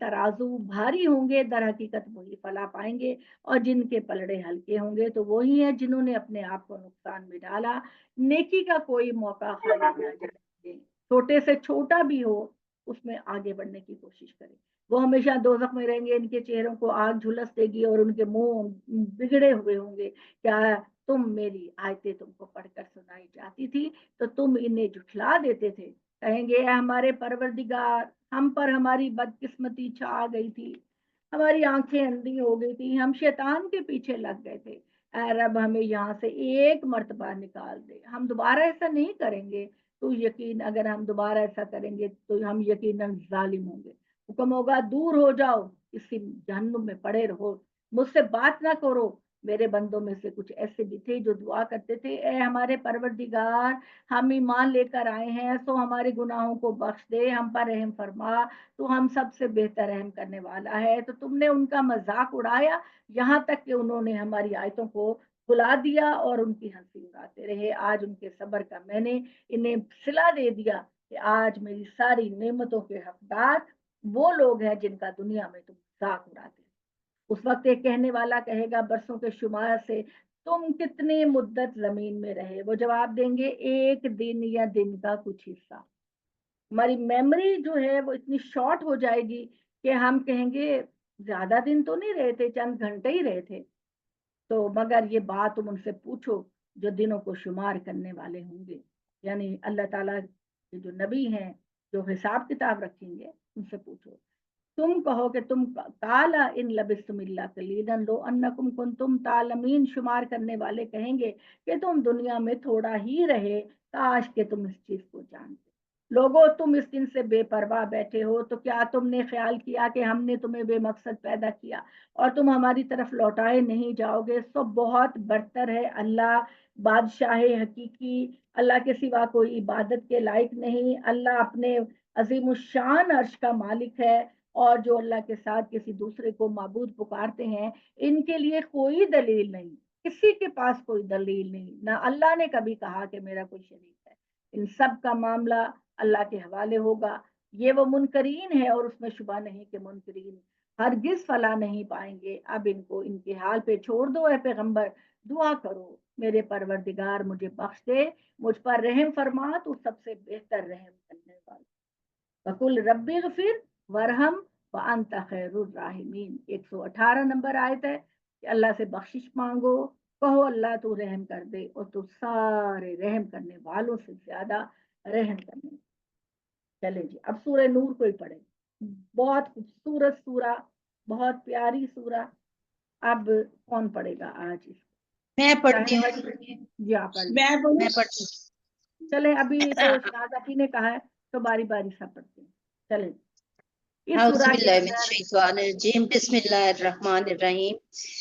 ترازو بھاری ہوں گے در حقیقت وہی فلاح پائیں گے، اور جن کے پلڑے ہلکے ہوں گے تو وہی ہیں جنہوں نے اپنے آپ کو نقصان میں ڈالا۔ نیکی کا کوئی موقع خالی نہ جانے دیں، چھوٹے سے چھوٹا بھی ہو اس میں آگے بڑھنے کی کوشش کریں۔ وہ ہمیشہ دوزخ میں رہیں گے، ان کے چہروں کو آگ جھلس دے گی اور ان کے منہ بگڑے ہوئے ہوں گے۔ کیا تم میری آیتیں تم کو پڑھ کر سنائی جاتی تھی تو تم انہیں جھٹلا دیتے تھے؟ کہیں گے اے ہمارے پروردگار، ہم پر ہماری بدقسمتی چھا گئی تھی، ہماری آنکھیں اندھی ہو گئی تھی، ہم شیطان کے پیچھے لگ گئے تھے، اے رب ہمیں یہاں سے ایک مرتبہ نکال دے، ہم دوبارہ ایسا نہیں کریں گے۔ تو یقین اگر ہم دوبارہ ایسا کریں گے تو ہم یقیناً ظالم ہوں گے۔ حکم ہوگا دور ہو جاؤ، اسی جہنم میں پڑے رہو، مجھ سے بات نہ کرو۔ میرے بندوں میں سے کچھ ایسے بھی تھے جو دعا کرتے تھے اے ہمارے پروردگار، ہم ایمان لے کر آئے ہیں سو ہمارے گناہوں کو بخش دے، ہم پر رحم فرما، تو ہم سب سے بہتر رحم کرنے والا ہے۔ تو تم نے ان کا مذاق اڑایا یہاں تک کہ انہوں نے ہماری آیتوں کو بھلا دیا اور ان کی ہنسی اڑاتے رہے۔ آج ان کے صبر کا میں نے انہیں صلہ دے دیا کہ آج میری ساری نعمتوں کے حقدار وہ لوگ ہیں جن کا دنیا میں تم مذاق اڑاتے ہیں۔ اس وقت ایک کہنے والا کہے گا برسوں کے شمار سے تم کتنی مدت زمین میں رہے؟ وہ جواب دیں گے ایک دن یا دن کا کچھ حصہ۔ ہماری میموری جو ہے وہ اتنی شارٹ ہو جائے گی کہ ہم کہیں گے زیادہ دن تو نہیں رہے تھے، چند گھنٹے ہی رہے تھے۔ تو مگر یہ بات تم ان سے پوچھو جو دنوں کو شمار کرنے والے ہوں گے، یعنی اللہ تعالیٰ کے جو نبی ہیں جو حساب کتاب رکھیں گے ان سے پوچھو۔ تم کہو کہ تم کالا ان لبستم الا قلیلا لو انکم کنتم تعلمین، شمار کرنے والے کہیں گے کہ تم دنیا میں تھوڑا ہی رہے، کاش کہ تم اس چیز کو جانتے۔ لوگوں تم اس دن سے بے پرواہ بیٹھے ہو تو کیا تم نے خیال کیا کہ ہم نے تمہیں بے مقصد پیدا کیا اور تم ہماری طرف لوٹائے نہیں جاؤ گے؟ سو بہت برتر ہے اللہ، بادشاہ حقیقی، اللہ کے سوا کوئی عبادت کے لائق نہیں، اللہ اپنے عظیم الشان عرش کا مالک ہے، اور جو اللہ کے ساتھ کسی دوسرے کو معبود پکارتے ہیں ان کے لیے کوئی دلیل نہیں، کسی کے پاس کوئی دلیل نہیں، نہ اللہ نے کبھی کہا کہ میرا کوئی شریک ہے۔ ان سب کا معاملہ اللہ کے حوالے ہوگا۔ یہ وہ منکرین ہے اور اس میں شبہ نہیں کہ منکرین ہرگز فلاح نہیں پائیں گے۔ اب ان کو ان کے حال پہ چھوڑ دو اے پیغمبر، دعا کرو میرے پروردگار مجھے بخش دے، مجھ پر رحم فرما، تو سب سے بہتر رحم کرنے والا۔ وَقُلْ رَبِّ اغْفِرْ وَارْحَمْ وَأَنْتَ خَيْرُ الرَّاحِمِينَ، 118 نمبر آیت ہے کہ اللہ سے بخشش مانگو، کہو اللہ تو رحم کر دے اور تو سارے رحم کرنے والوں سے زیادہ رحم کرنے۔ چلے جی اب سورہ نور کو ہی پڑھیں، بہت خوبصورت سورہ، بہت پیاری سورہ۔ اب کون پڑھے گا آج اس میں کو؟ پڑھتی ہوں، جی آپ پڑھ لیں۔ میں پڑھتی ہوں۔ چلے ابھی تو شاہد افی نے کہا ہے تو باری باری سب پڑھتے ہیں، چلیں۔ اس اعوذ سورہ کے باللہ من اندر الشیطان الرجیم، بسم اللہ الرحمن الرحیم۔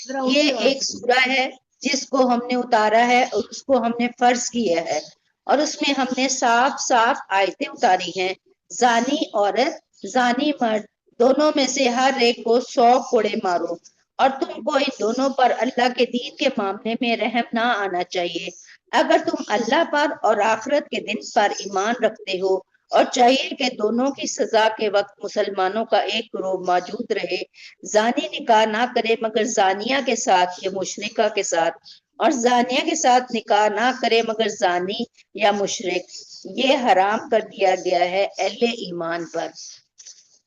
ذرا اونچی یہ آواز ایک سورہ ہے جس کو ہم نے اتارا ہے اور اس کو ہم نے فرض کیا ہے، اور اس میں ہم نے صاف صاف آیتیں اتاری ہیں۔ زانی عورت زانی مرد دونوں میں سے ہر ایک کو 100 کوڑے مارو، اور تم کو ان دونوں پر اللہ کے دین کے معاملے میں رحم نہ آنا چاہیے۔ اگر تم اللہ پر اور آخرت کے دن پر ایمان رکھتے ہو، اور چاہیے کہ دونوں کی سزا کے وقت مسلمانوں کا ایک گروہ موجود رہے۔ زانی نکاح نہ کرے مگر زانیہ کے ساتھ یا مشرکہ کے ساتھ، اور زانیہ کے ساتھ نکاح نہ کرے مگر زانی یا مشرک، یہ حرام کر دیا گیا ہے اہل ایمان پر۔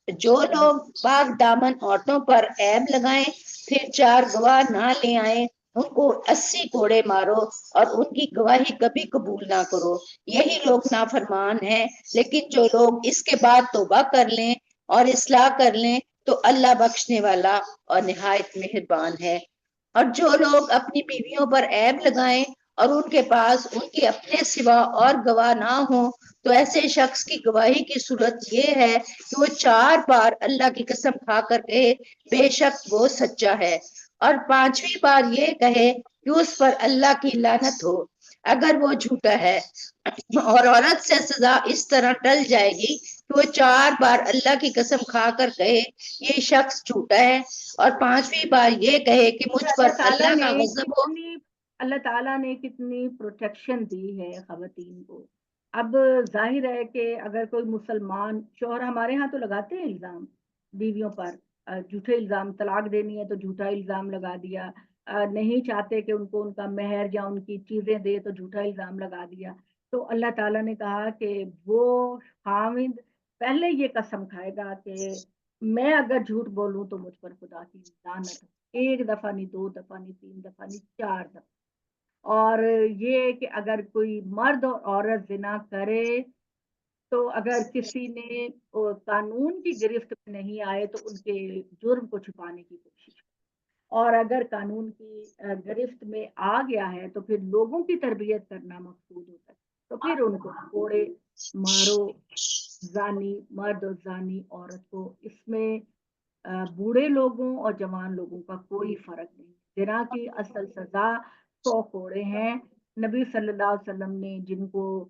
جو لوگ پاک دامن عورتوں پر عیب لگائیں پھر 4 گواہ نہ لے آئیں، ان کو 80 کوڑے مارو اور ان کی گواہی کبھی قبول نہ کرو، یہی لوگ نافرمان ہیں۔ لیکن جو لوگ اس کے بعد توبہ کر لیں اور اصلاح کر لیں تو اللہ بخشنے والا اور نہایت مہربان ہے۔ اور جو لوگ اپنی بیویوں پر عیب لگائیں اور ان کے پاس ان کے اپنے سوا اور گواہ نہ ہوں، تو ایسے شخص کی گواہی کی صورت یہ ہے کہ وہ 4 بار اللہ کی قسم کھا کر کہے بے شک وہ سچا ہے، اور 5ویں بار یہ کہے کہ اس پر اللہ کی لعنت ہو اگر وہ جھوٹا ہے۔ اور عورت سے سزا اس طرح ٹل جائے گی کہ وہ 4 بار اللہ کی قسم کھا کر کہے یہ شخص جھوٹا ہے، اور 5ویں بار یہ کہے کہ مجھ پر اللہ کا غضب ہو۔ اللہ تعالیٰ نے کتنی پروٹیکشن دی ہے خواتین کو، اب ظاہر ہے کہ اگر کوئی مسلمان شوہر، ہمارے ہاں تو لگاتے ہیں الزام بیویوں پر، جھوٹے الزام، طلاق دینی ہے تو جھوٹا الزام لگا دیا، نہیں چاہتے کہ ان کو ان کا مہر یا ان کی چیزیں دے تو جھوٹا الزام لگا دیا. تو اللہ تعالیٰ نے کہا کہ وہ خاوند پہلے یہ قسم کھائے گا کہ میں اگر جھوٹ بولوں تو مجھ پر خدا کی لعنت ہے، 1 دفعہ نہیں، 2 دفعہ نہیں، 3 دفعہ نہیں، 4 دفعہ. اور یہ کہ اگر کوئی مرد اور عورت زنا کرے تو اگر کسی نے قانون کی گرفت میں نہیں آئے تو ان کے جرم کو چھپانے کی کوشش کرے، اور اگر قانون کی گرفت میں آ گیا ہے تو پھر لوگوں کی تربیت کرنا مقصود ہوتا ہے، تو پھر ان کو کوڑے مارو. زانی مرد اور زانی عورت کو، اس میں بوڑھے لوگوں اور جوان لوگوں کا کوئی فرق نہیں. زنا کی اصل سزا 100 کوڑے ہیں. نبی صلی اللہ علیہ وسلم نے جن کو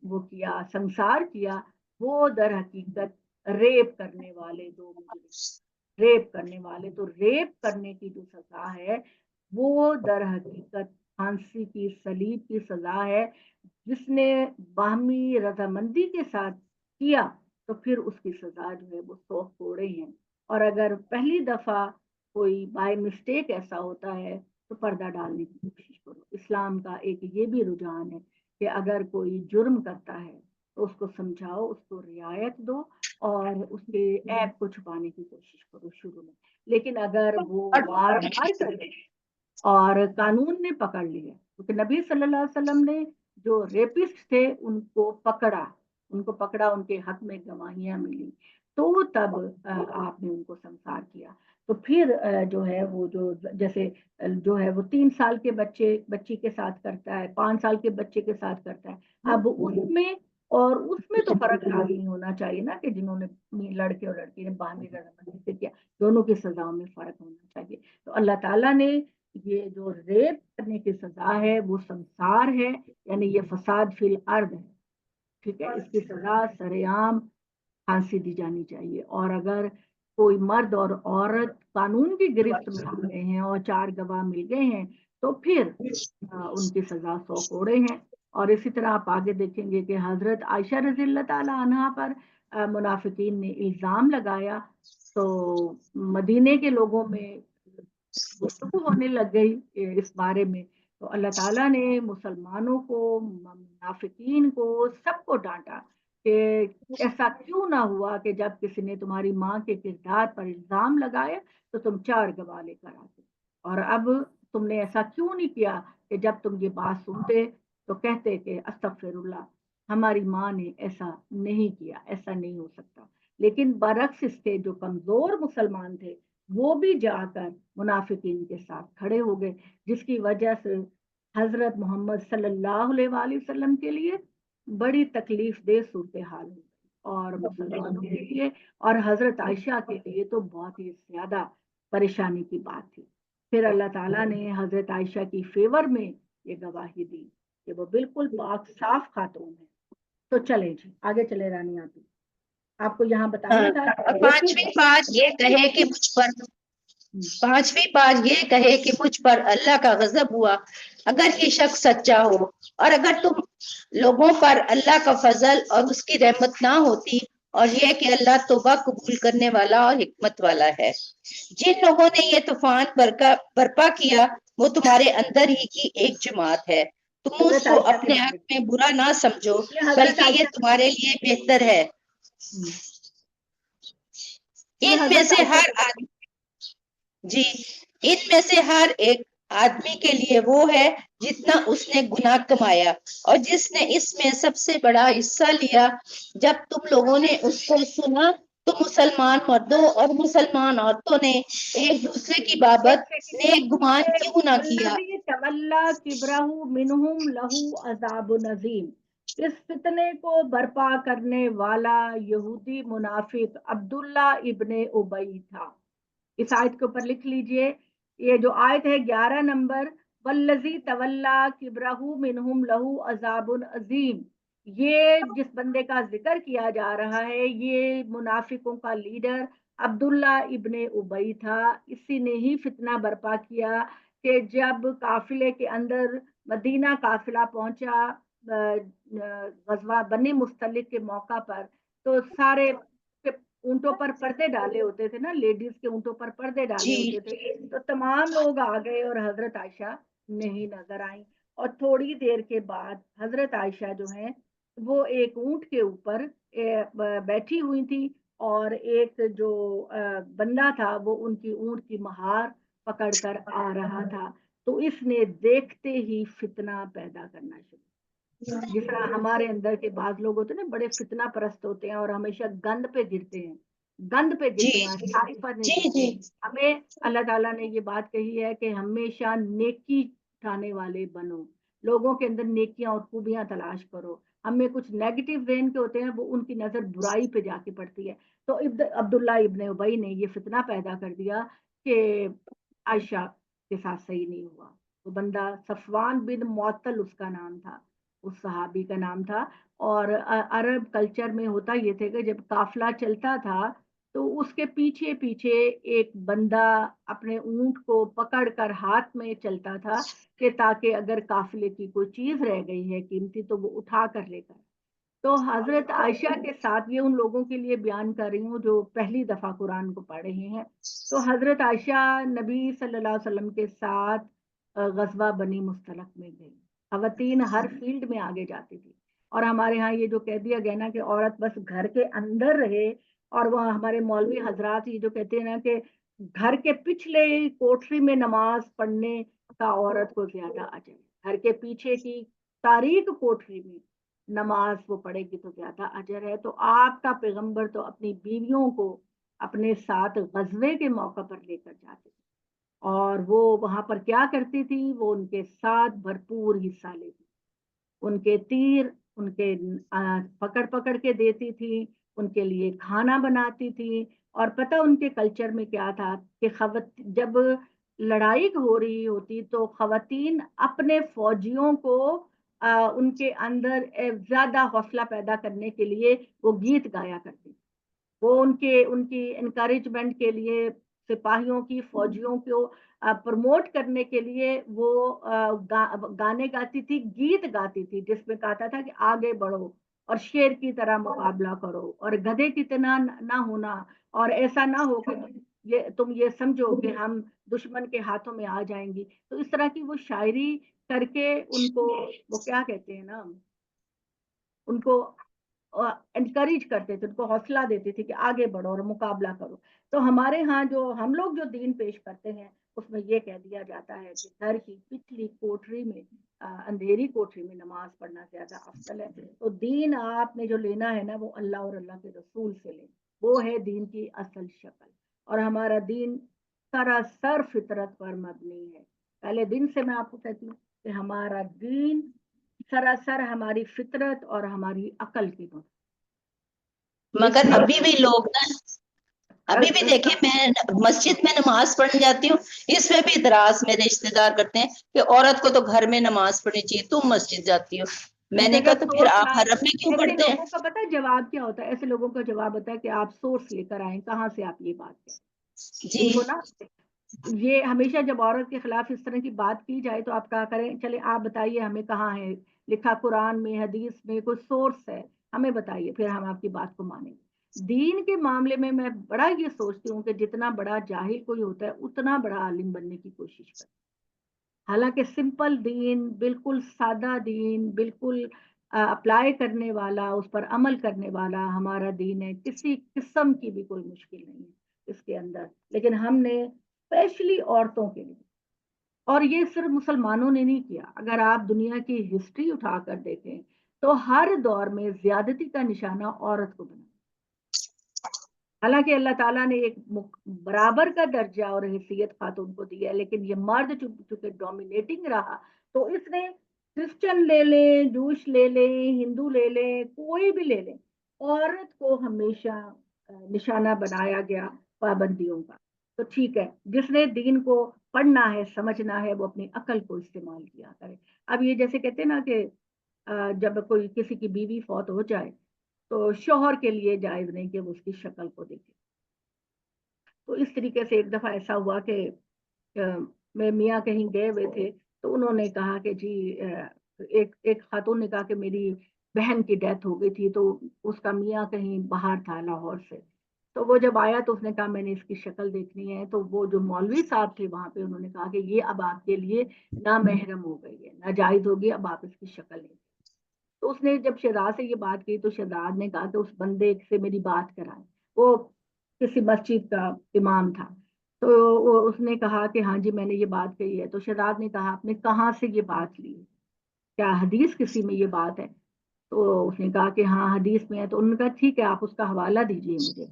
وہ کیا، سنسار کیا، وہ در حقیقت ریپ کرنے والے 2 مجرم، ریپ کرنے والے. تو ریپ کرنے کی جو سزا ہے وہ در حقیقت پھانسی کی، صلیب کی سزا ہے. جس نے باہمی رضامندی کے ساتھ کیا تو پھر اس کی سزا جو ہے وہ 100 کوڑے ہیں. اور اگر پہلی دفعہ کوئی بائی مسٹیک ایسا ہوتا ہے تو پردہ ڈالنے کی کوشش کرو. اسلام کا ایک یہ بھی رجحان ہے کہ اگر کوئی جرم کرتا ہے تو اس کو سمجھاؤ، اس کو رعایت دو اور اس کے عیب کو چھپانے کی کوشش کرو شروع میں. لیکن اگر وہ بار بار کرے اور قانون نے پکڑ لیا، کیونکہ نبی صلی اللہ علیہ وسلم نے جو ریپسٹ تھے ان کو پکڑا، ان کے حق میں گواہیاں ملی، تو تب آپ نے ان کو سنسار کیا. تو پھر جو ہے وہ جو جیسے جو ہے وہ 3 سال کے بچی کے ساتھ کرتا ہے، 5 سال کے بچے کے ساتھ کرتا ہے. اب اس میں تو فرق لازمی ہونا چاہیے نا کہ جنہوں نے لڑکے اور لڑکی نے باہمی رضامندی سے کیا، دونوں کی سزاؤں میں فرق ہونا چاہیے. تو اللہ تعالیٰ نے یہ جو ریپ کرنے کی سزا ہے وہ سنسار ہے، یعنی یہ فساد فی الارض ہے. ٹھیک ہے، اس کی سزا سرعام پھانسی دی جانی چاہیے. اور اگر کوئی مرد اور عورت قانون کی گرفت میں آ گئے ہیں اور 4 گواہ مل گئے ہیں تو پھر ان کی سزا 100 کوڑے ہیں. اور اسی طرح آپ آگے دیکھیں گے کہ حضرت عائشہ رضی اللہ تعالی عنہا پر منافقین نے الزام لگایا تو مدینے کے لوگوں میں گفتگو ہونے لگ گئی اس بارے میں. تو اللہ تعالیٰ نے مسلمانوں کو، منافقین کو، سب کو ڈانٹا کہ ایسا کیوں نہ ہوا کہ جب کسی نے تمہاری ماں کے کردار پر الزام لگایا تو تم 4 گواہ لے کر آتے، اور اب تم نے ایسا کیوں نہیں کیا کہ جب تم یہ بات سنتے تو کہتے کہ استغفر اللہ، ہماری ماں نے ایسا نہیں کیا، ایسا نہیں ہو سکتا. لیکن برعکس اس کے جو کمزور مسلمان تھے وہ بھی جا کر منافقین کے ساتھ کھڑے ہو گئے، جس کی وجہ سے حضرت محمد صلی اللہ علیہ وآلہ وسلم کے لیے بڑی تکلیف دہ صورتحال ہوئی، اور مسلمانوں کے لیے اور حضرت عائشہ کے لیے تو بہت ہی زیادہ پریشانی کی بات تھی. پھر اللہ تعالیٰ نے حضرت عائشہ کی فیور میں یہ گواہی دی کہ وہ بالکل پاک صاف خاتون ہے. تو چلیں جی آگے چلے رانی آتی، آپ کو یہاں بتانا تھا. پانچویں بات یہ کہے کہ مجھ پر اللہ کا غضب ہوا اگر یہ شخص سچا ہو، اور اگر تم لوگوں پر اللہ کا فضل اور اس کی رحمت نہ ہوتی، اور یہ کہ اللہ توبہ قبول کرنے والا اور حکمت والا ہے. جن لوگوں نے یہ طوفان برپا کیا وہ تمہارے اندر ہی کی ایک جماعت ہے. تم اس کو اپنے آپ میں برا نہ سمجھو بلکہ یہ تمہارے لیے بہتر ہے. ان میں سے ہر ایک آدمی کے لیے وہ ہے جتنا اس نے گناہ کمایا، اور جس نے اس میں سب سے بڑا حصہ لیا. جب تم لوگوں نے اس کو سنا تو مسلمان مردوں اور مسلمان عورتوں نے ایک دوسرے کی بابت نیک گمان کیوں نہ کیا. منہم لہو عذاب نظیم. اس فتنے کو برپا کرنے والا یہودی منافق عبداللہ ابن ابی تھا. اس آیت کے اوپر لکھ لیجئے، یہ جو آیت ہے 11 نمبر، والذی تولا کبرہ منہم لہو عذاب عظیم. یہ جس بندے کا ذکر کیا جا رہا ہے یہ منافقوں کا لیڈر عبداللہ ابن ابی تھا. اسی نے ہی فتنہ برپا کیا کہ جب قافلے کے اندر مدینہ قافلہ پہنچا غزوہ بنی مستلق کے موقع پر تو سارے اونٹوں پر پردے ڈالے ہوتے تھے نا، لیڈیز کے اونٹوں پر پردے ڈالے جی ہوتے تھے، تو تمام لوگ آ گئے اور حضرت عائشہ نہیں نظر آئیں. اور تھوڑی دیر کے بعد حضرت عائشہ جو ہیں وہ ایک اونٹ کے اوپر بیٹھی ہوئی تھی، اور ایک جو بندہ تھا وہ ان کی اونٹ کی مہار پکڑ کر آ رہا تھا. تو اس نے دیکھتے ہی فتنہ پیدا کرنا شروع. جس طرح ہمارے اندر کے بعض لوگ ہوتے ہیں نا، بڑے فتنہ پرست ہوتے ہیں اور ہمیشہ گند پہ گرتے ہیں، گند پہ جی گرتے ہیں، اچھائی پر نہیں جی گرتے. جی ہمیں اللہ تعالیٰ نے یہ بات کہی ہے کہ ہمیشہ نیکی اٹھانے والے بنو، لوگوں کے اندر نیکیاں اور خوبیاں تلاش کرو. ہمیں کچھ نیگیٹو ذہن کے ہوتے ہیں، وہ ان کی نظر برائی پہ جا کے پڑتی ہے. تو عبداللہ ابن ابی نے یہ فتنہ پیدا کر دیا کہ عائشہ کے ساتھ صحیح نہیں ہوا. وہ بندہ صفوان بن معطل اس کا نام تھا، اس صحابی کا نام تھا. اور عرب کلچر میں ہوتا یہ تھے کہ جب قافلہ چلتا تھا تو اس کے پیچھے پیچھے ایک بندہ اپنے اونٹ کو پکڑ کر ہاتھ میں چلتا تھا کہ تاکہ اگر قافلے کی کوئی چیز رہ گئی ہے قیمتی تو وہ اٹھا کر لے کر. تو حضرت عائشہ کے ساتھ، یہ ان لوگوں کے لیے بیان کر رہی ہوں جو پہلی دفعہ قرآن کو پڑھ رہے ہیں، تو حضرت عائشہ نبی صلی اللہ علیہ وسلم کے ساتھ غزوہ بنی مستلق میں گئی. خواتین ہر فیلڈ میں آگے جاتی تھی، اور ہمارے ہاں یہ جو کہہ دیا گیا نا کہ عورت بس گھر کے اندر رہے، اور وہ ہمارے مولوی حضرات یہ جو کہتے ہیں نا کہ گھر کے پچھلے کوٹری میں نماز پڑھنے کا عورت کو زیادہ اجر ہے، گھر کے پیچھے کی تاریک کوٹری میں نماز وہ پڑھے گی تو زیادہ اجر ہے. تو آپ کا پیغمبر تو اپنی بیویوں کو اپنے ساتھ غزوے کے موقع پر لے کر جاتے تھے، اور وہ وہاں پر کیا کرتی تھی، وہ ان کے ساتھ بھرپور حصہ لیتی، ان کے تیر ان کے پکڑ پکڑ کے دیتی تھی، ان کے لیے کھانا بناتی تھی. اور پتہ ان کے کلچر میں کیا تھا کہ جب لڑائی ہو رہی ہوتی تو خواتین اپنے فوجیوں کو ان کے اندر زیادہ حوصلہ پیدا کرنے کے لیے وہ گیت گایا کرتی. وہ ان کی انکریجمنٹ کے لیے سپاہیوں کی، فوجیوں کو پروموٹ کرنے کے لیے وہ گانے گاتی تھی، گیت گاتی تھی، جس میں کہتا تھا کہ آگے بڑھو اور شیر کی طرح مقابلہ کرو اور گدھے کی طرح نہ ہونا، اور ایسا نہ ہو کہ تم یہ سمجھو کہ ہم دشمن کے ہاتھوں میں آ جائیں گی. تو اس طرح کی وہ شاعری کر کے ان کو، وہ کیا کہتے ہیں نا، ان کو انکریج کرتے تھے، ان کو حوصلہ دیتے تھے کہ آگے بڑھو اور مقابلہ کرو. تو ہمارے ہاں جو ہم لوگ جو دین پیش کرتے ہیں اس میں یہ کہہ دیا جاتا ہے کہ گھر کی پچھلی کوٹری میں، اندھیری کوٹری میں نماز پڑھنا زیادہ افضل ہے. تو دین آپ نے جو لینا ہے نا وہ اللہ اور اللہ کے رسول سے لیں، وہ ہے دین کی اصل شکل. اور ہمارا دین سراسر فطرت پر مبنی ہے. پہلے دن سے میں آپ کو کہتی ہوں کہ ہمارا دین سراسر ہماری فطرت اور ہماری عقل کی بات. مگر ابھی بھی لوگ نا، ابھی بھی دیکھیں میں مسجد میں نماز پڑھنے جاتی ہوں، اس میں بھی اعتراض میرے رشتے دار کرتے ہیں کہ عورت کو تو گھر میں نماز پڑھنی چاہیے، تم مسجد جاتی ہو. میں نے کہا تو پھر آپ حرم میں کیوں ایسے پڑھتے ہیں؟ لوگوں کا پتہ ہے جواب کیا ہوتا ہے؟ ایسے لوگوں کا جواب ہوتا ہے کہ آپ سورس لے کر آئیں، کہاں سے آپ یہ بات کریں. جی ان کو نا یہ ہمیشہ جب عورت کے خلاف اس طرح کی بات کی جائے تو آپ کہا کریں چلے آپ بتائیے ہمیں کہاں ہے لکھا، قرآن میں، حدیث میں کوئی سورس ہے ہمیں بتائیے، پھر ہم آپ کی بات کو مانیں گے. دین کے معاملے میں بڑا یہ سوچتی ہوں کہ جتنا بڑا جاہل کوئی ہوتا ہے اتنا بڑا عالم بننے کی کوشش کرتا ہے. حالانکہ سمپل دین، بالکل سادہ دین، بالکل اپلائی کرنے والا، اس پر عمل کرنے والا ہمارا دین ہے. کسی قسم کی بھی کوئی مشکل نہیں ہے اس کے اندر. لیکن ہم نے اسپیشلی عورتوں کے لیے، اور یہ صرف مسلمانوں نے نہیں کیا، اگر آپ دنیا کی ہسٹری اٹھا کر دیکھیں تو ہر دور میں زیادتی کا نشانہ عورت کو بنا. حالانکہ اللہ تعالیٰ نے ایک برابر کا درجہ اور حیثیت خاتون کو دی ہے، لیکن یہ مرد چونکہ ڈومینیٹنگ رہا تو اس نے کرسچن لے لیں، جوش لے لیں، ہندو لے لیں، کوئی بھی لے لیں، عورت کو ہمیشہ نشانہ بنایا گیا پابندیوں کا. تو ٹھیک ہے، جس نے دین کو پڑھنا ہے، سمجھنا ہے، وہ اپنی عقل کو استعمال کیا کرے. اب یہ جیسے کہتے ہیں نا کہ جب کوئی کسی کی بیوی فوت ہو جائے تو شوہر کے لیے جائز نہیں کہ وہ اس کی شکل کو دیکھے. تو اس طریقے سے ایک دفعہ ایسا ہوا کہ میں میاں کہیں گئے ہوئے تھے تو انہوں نے کہا کہ جی ایک خاتون نے کہا کہ میری بہن کی ڈیتھ ہو گئی تھی تو اس کا میاں کہیں باہر تھا لاہور سے، تو وہ جب آیا تو اس نے کہا میں نے اس کی شکل دیکھنی ہے، تو وہ جو مولوی صاحب تھے وہاں پہ انہوں نے کہا کہ یہ اب آپ کے لیے نامحرم ہو گئی ہے، ناجائز ہوگی، اب آپ اس کی شکل نہیں۔ تو اس نے جب شہزاد سے یہ بات کی تو شہزاد نے کہا کہ اس بندے سے میری بات کرائیں، وہ کسی مسجد کا امام تھا، تو اس نے کہا کہ ہاں جی میں نے یہ بات کہی ہے، تو شہزاد نے کہا آپ نے کہاں سے یہ بات لی، کیا حدیث کسی میں یہ بات ہے؟ تو اس نے کہا کہ ہاں حدیث میں ہے، تو انہوں نے کہا ٹھیک ہے آپ اس کا حوالہ دیجیے مجھے،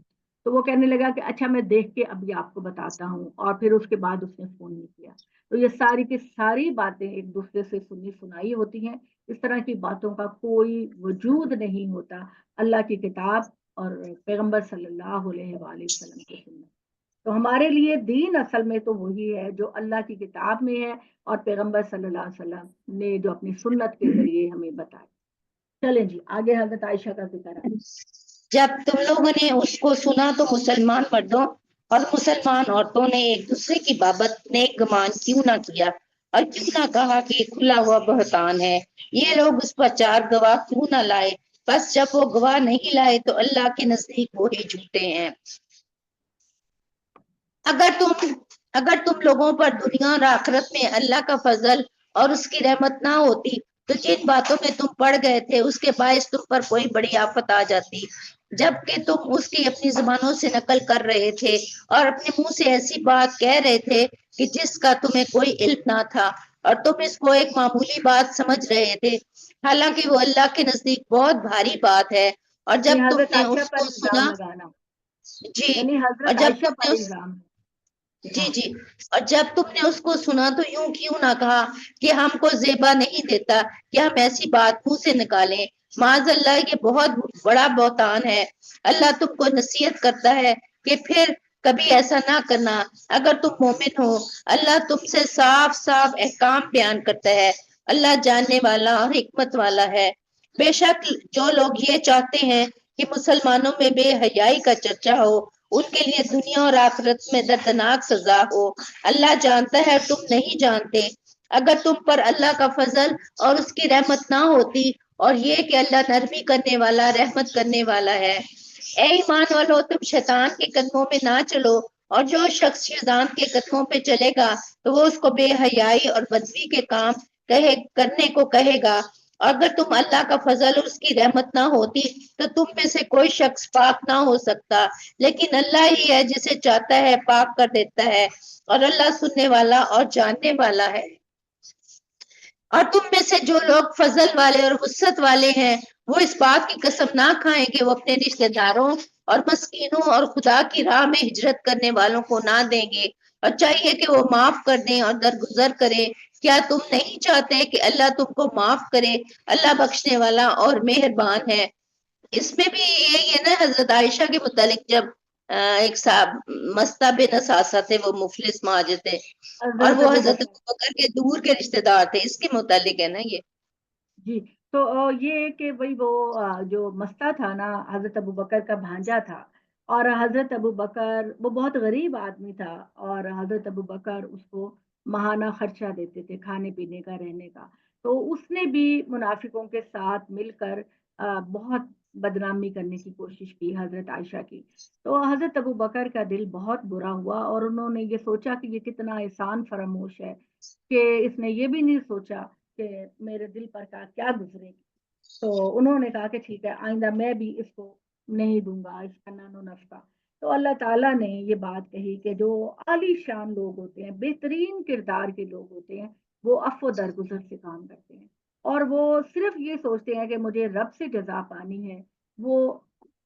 تو وہ کہنے لگا کہ اچھا میں دیکھ کے ابھی آپ کو بتاتا ہوں، اور پھر اس کے بعد اس نے فون نہیں کیا۔ تو یہ ساری کی ساری باتیں ایک دوسرے سے سنی سنائی ہوتی ہیں، اس طرح کی باتوں کا کوئی وجود نہیں ہوتا اللہ کی کتاب اور پیغمبر صلی اللہ علیہ وآلہ وسلم کی سنت۔ تو ہمارے لیے دین اصل میں تو وہی ہے جو اللہ کی کتاب میں ہے اور پیغمبر صلی اللہ علیہ وسلم نے جو اپنی سنت کے ذریعے ہمیں بتایا۔ چلیں جی آگے حضرت عائشہ کا ذکر ہے۔ جب تم لوگوں نے اس کو سنا تو مسلمان مردوں اور مسلمان عورتوں نے ایک دوسرے کی بابت نیک گمان کیوں نہ کیا اور کیوں نہ کہا کہ یہ کھلا ہوا بہتان ہے، یہ لوگ اس پر 4 گواہ کیوں نہ لائے، بس جب وہ گواہ نہیں لائے تو اللہ کے نزدیک وہی جھوٹے ہیں۔ اگر تم لوگوں پر دنیا اور آخرت میں اللہ کا فضل اور اس کی رحمت نہ ہوتی تو جن باتوں میں تم پڑ گئے تھے اس کے باعث تم پر کوئی بڑی آفت آ جاتی، جبکہ تم اس کی اپنی زبانوں سے نقل کر رہے تھے اور اپنے منہ سے ایسی بات کہہ رہے تھے کہ جس کا تمہیں کوئی علم نہ تھا، اور تم اس کو ایک معمولی بات سمجھ رہے تھے، حالانکہ وہ اللہ کے نزدیک بہت بھاری بات ہے۔ اور یہ جب تم حضرت نے عائشہ اس پر کو الزام سنا، لگانا، جی، یعنی اور حضرت جب عائشہ تم پر نے الزام ہے۔ جی ہاں جی اور جب تم نے اس کو سنا تو یوں کیوں نہ کہا کہ ہم کو زیبا نہیں دیتا کہ ہم ایسی بات منہ سے نکالیں، معاذ اللہ یہ بہت بڑا بہتان ہے۔ اللہ تم کو نصیحت کرتا ہے کہ پھر کبھی ایسا نہ کرنا اگر تم مومن ہو۔ اللہ تم سے صاف صاف احکام بیان کرتا ہے، اللہ جاننے والا اور حکمت والا ہے۔ بے شک جو لوگ یہ چاہتے ہیں کہ مسلمانوں میں بے حیائی کا چرچا ہو ان کے لیے دنیا اور آخرت میں دردناک سزا ہو، اللہ جانتا ہے تم نہیں جانتے۔ اگر تم پر اللہ کا فضل اور اس کی رحمت نہ ہوتی اور یہ کہ اللہ نرمی کرنے والا رحمت کرنے والا ہے۔ اے ایمان والو تم شیطان کے قدموں میں نہ چلو، اور جو شخص شیطان کے قدموں پہ چلے گا تو وہ اس کو بے حیائی اور بدوی کے کام کرنے کو کہے گا۔ اگر تم اللہ کا فضل اور اس کی رحمت نہ ہوتی تو تم میں سے کوئی شخص پاک نہ ہو سکتا، لیکن اللہ ہی ہے جسے چاہتا ہے پاک کر دیتا ہے، اور اللہ سننے والا اور جاننے والا ہے۔ اور تم میں سے جو لوگ فضل والے اور وسعت والے ہیں وہ اس بات کی قسم نہ کھائیں کہ وہ اپنے رشتہ داروں اور مسکینوں اور خدا کی راہ میں ہجرت کرنے والوں کو نہ دیں گے، اور چاہیے کہ وہ معاف کر دیں اور درگزر کریں۔ کیا تم نہیں چاہتے کہ اللہ تم کو معاف کرے؟ اللہ بخشنے والا اور مہربان ہے۔ اس میں بھی یہی ہے نا حضرت عائشہ کے متعلق، جب ایک صاحب مستہ بن اساسہ تھے، وہ مفلس مہاجر تھے اور حضرت وہ ابو حضرت بکر، ابوبکر کے دور کے رشتہ دار تھے، اس کے متعلق ہے نا یہ۔ جی تو یہ کہ وہی وہ جو مستہ تھا نا حضرت ابو بکر کا بھانجا تھا، اور حضرت ابو بکر وہ بہت غریب آدمی تھا، اور حضرت ابو بکر اس کو ماہانہ خرچہ دیتے تھے کھانے پینے کا رہنے کا، تو اس نے بھی منافقوں کے ساتھ مل کر بہت بدنامی کرنے کی کوشش کی حضرت عائشہ کی۔ تو حضرت ابو بکر کا دل بہت برا ہوا اور انہوں نے یہ سوچا کہ یہ کتنا احسان فراموش ہے کہ اس نے یہ بھی نہیں سوچا کہ میرے دل پر کیا گزرے گی۔ تو انہوں نے کہا کہ ٹھیک ہے آئندہ میں بھی اس کو نہیں دوں گا اس کا نان و نفقہ۔ تو اللہ تعالیٰ نے یہ بات کہی کہ جو عالی شان لوگ ہوتے ہیں، بہترین کردار کے لوگ ہوتے ہیں، وہ عفو درگزر سے کام کرتے ہیں، اور وہ صرف یہ سوچتے ہیں کہ مجھے رب سے جزا پانی ہے، وہ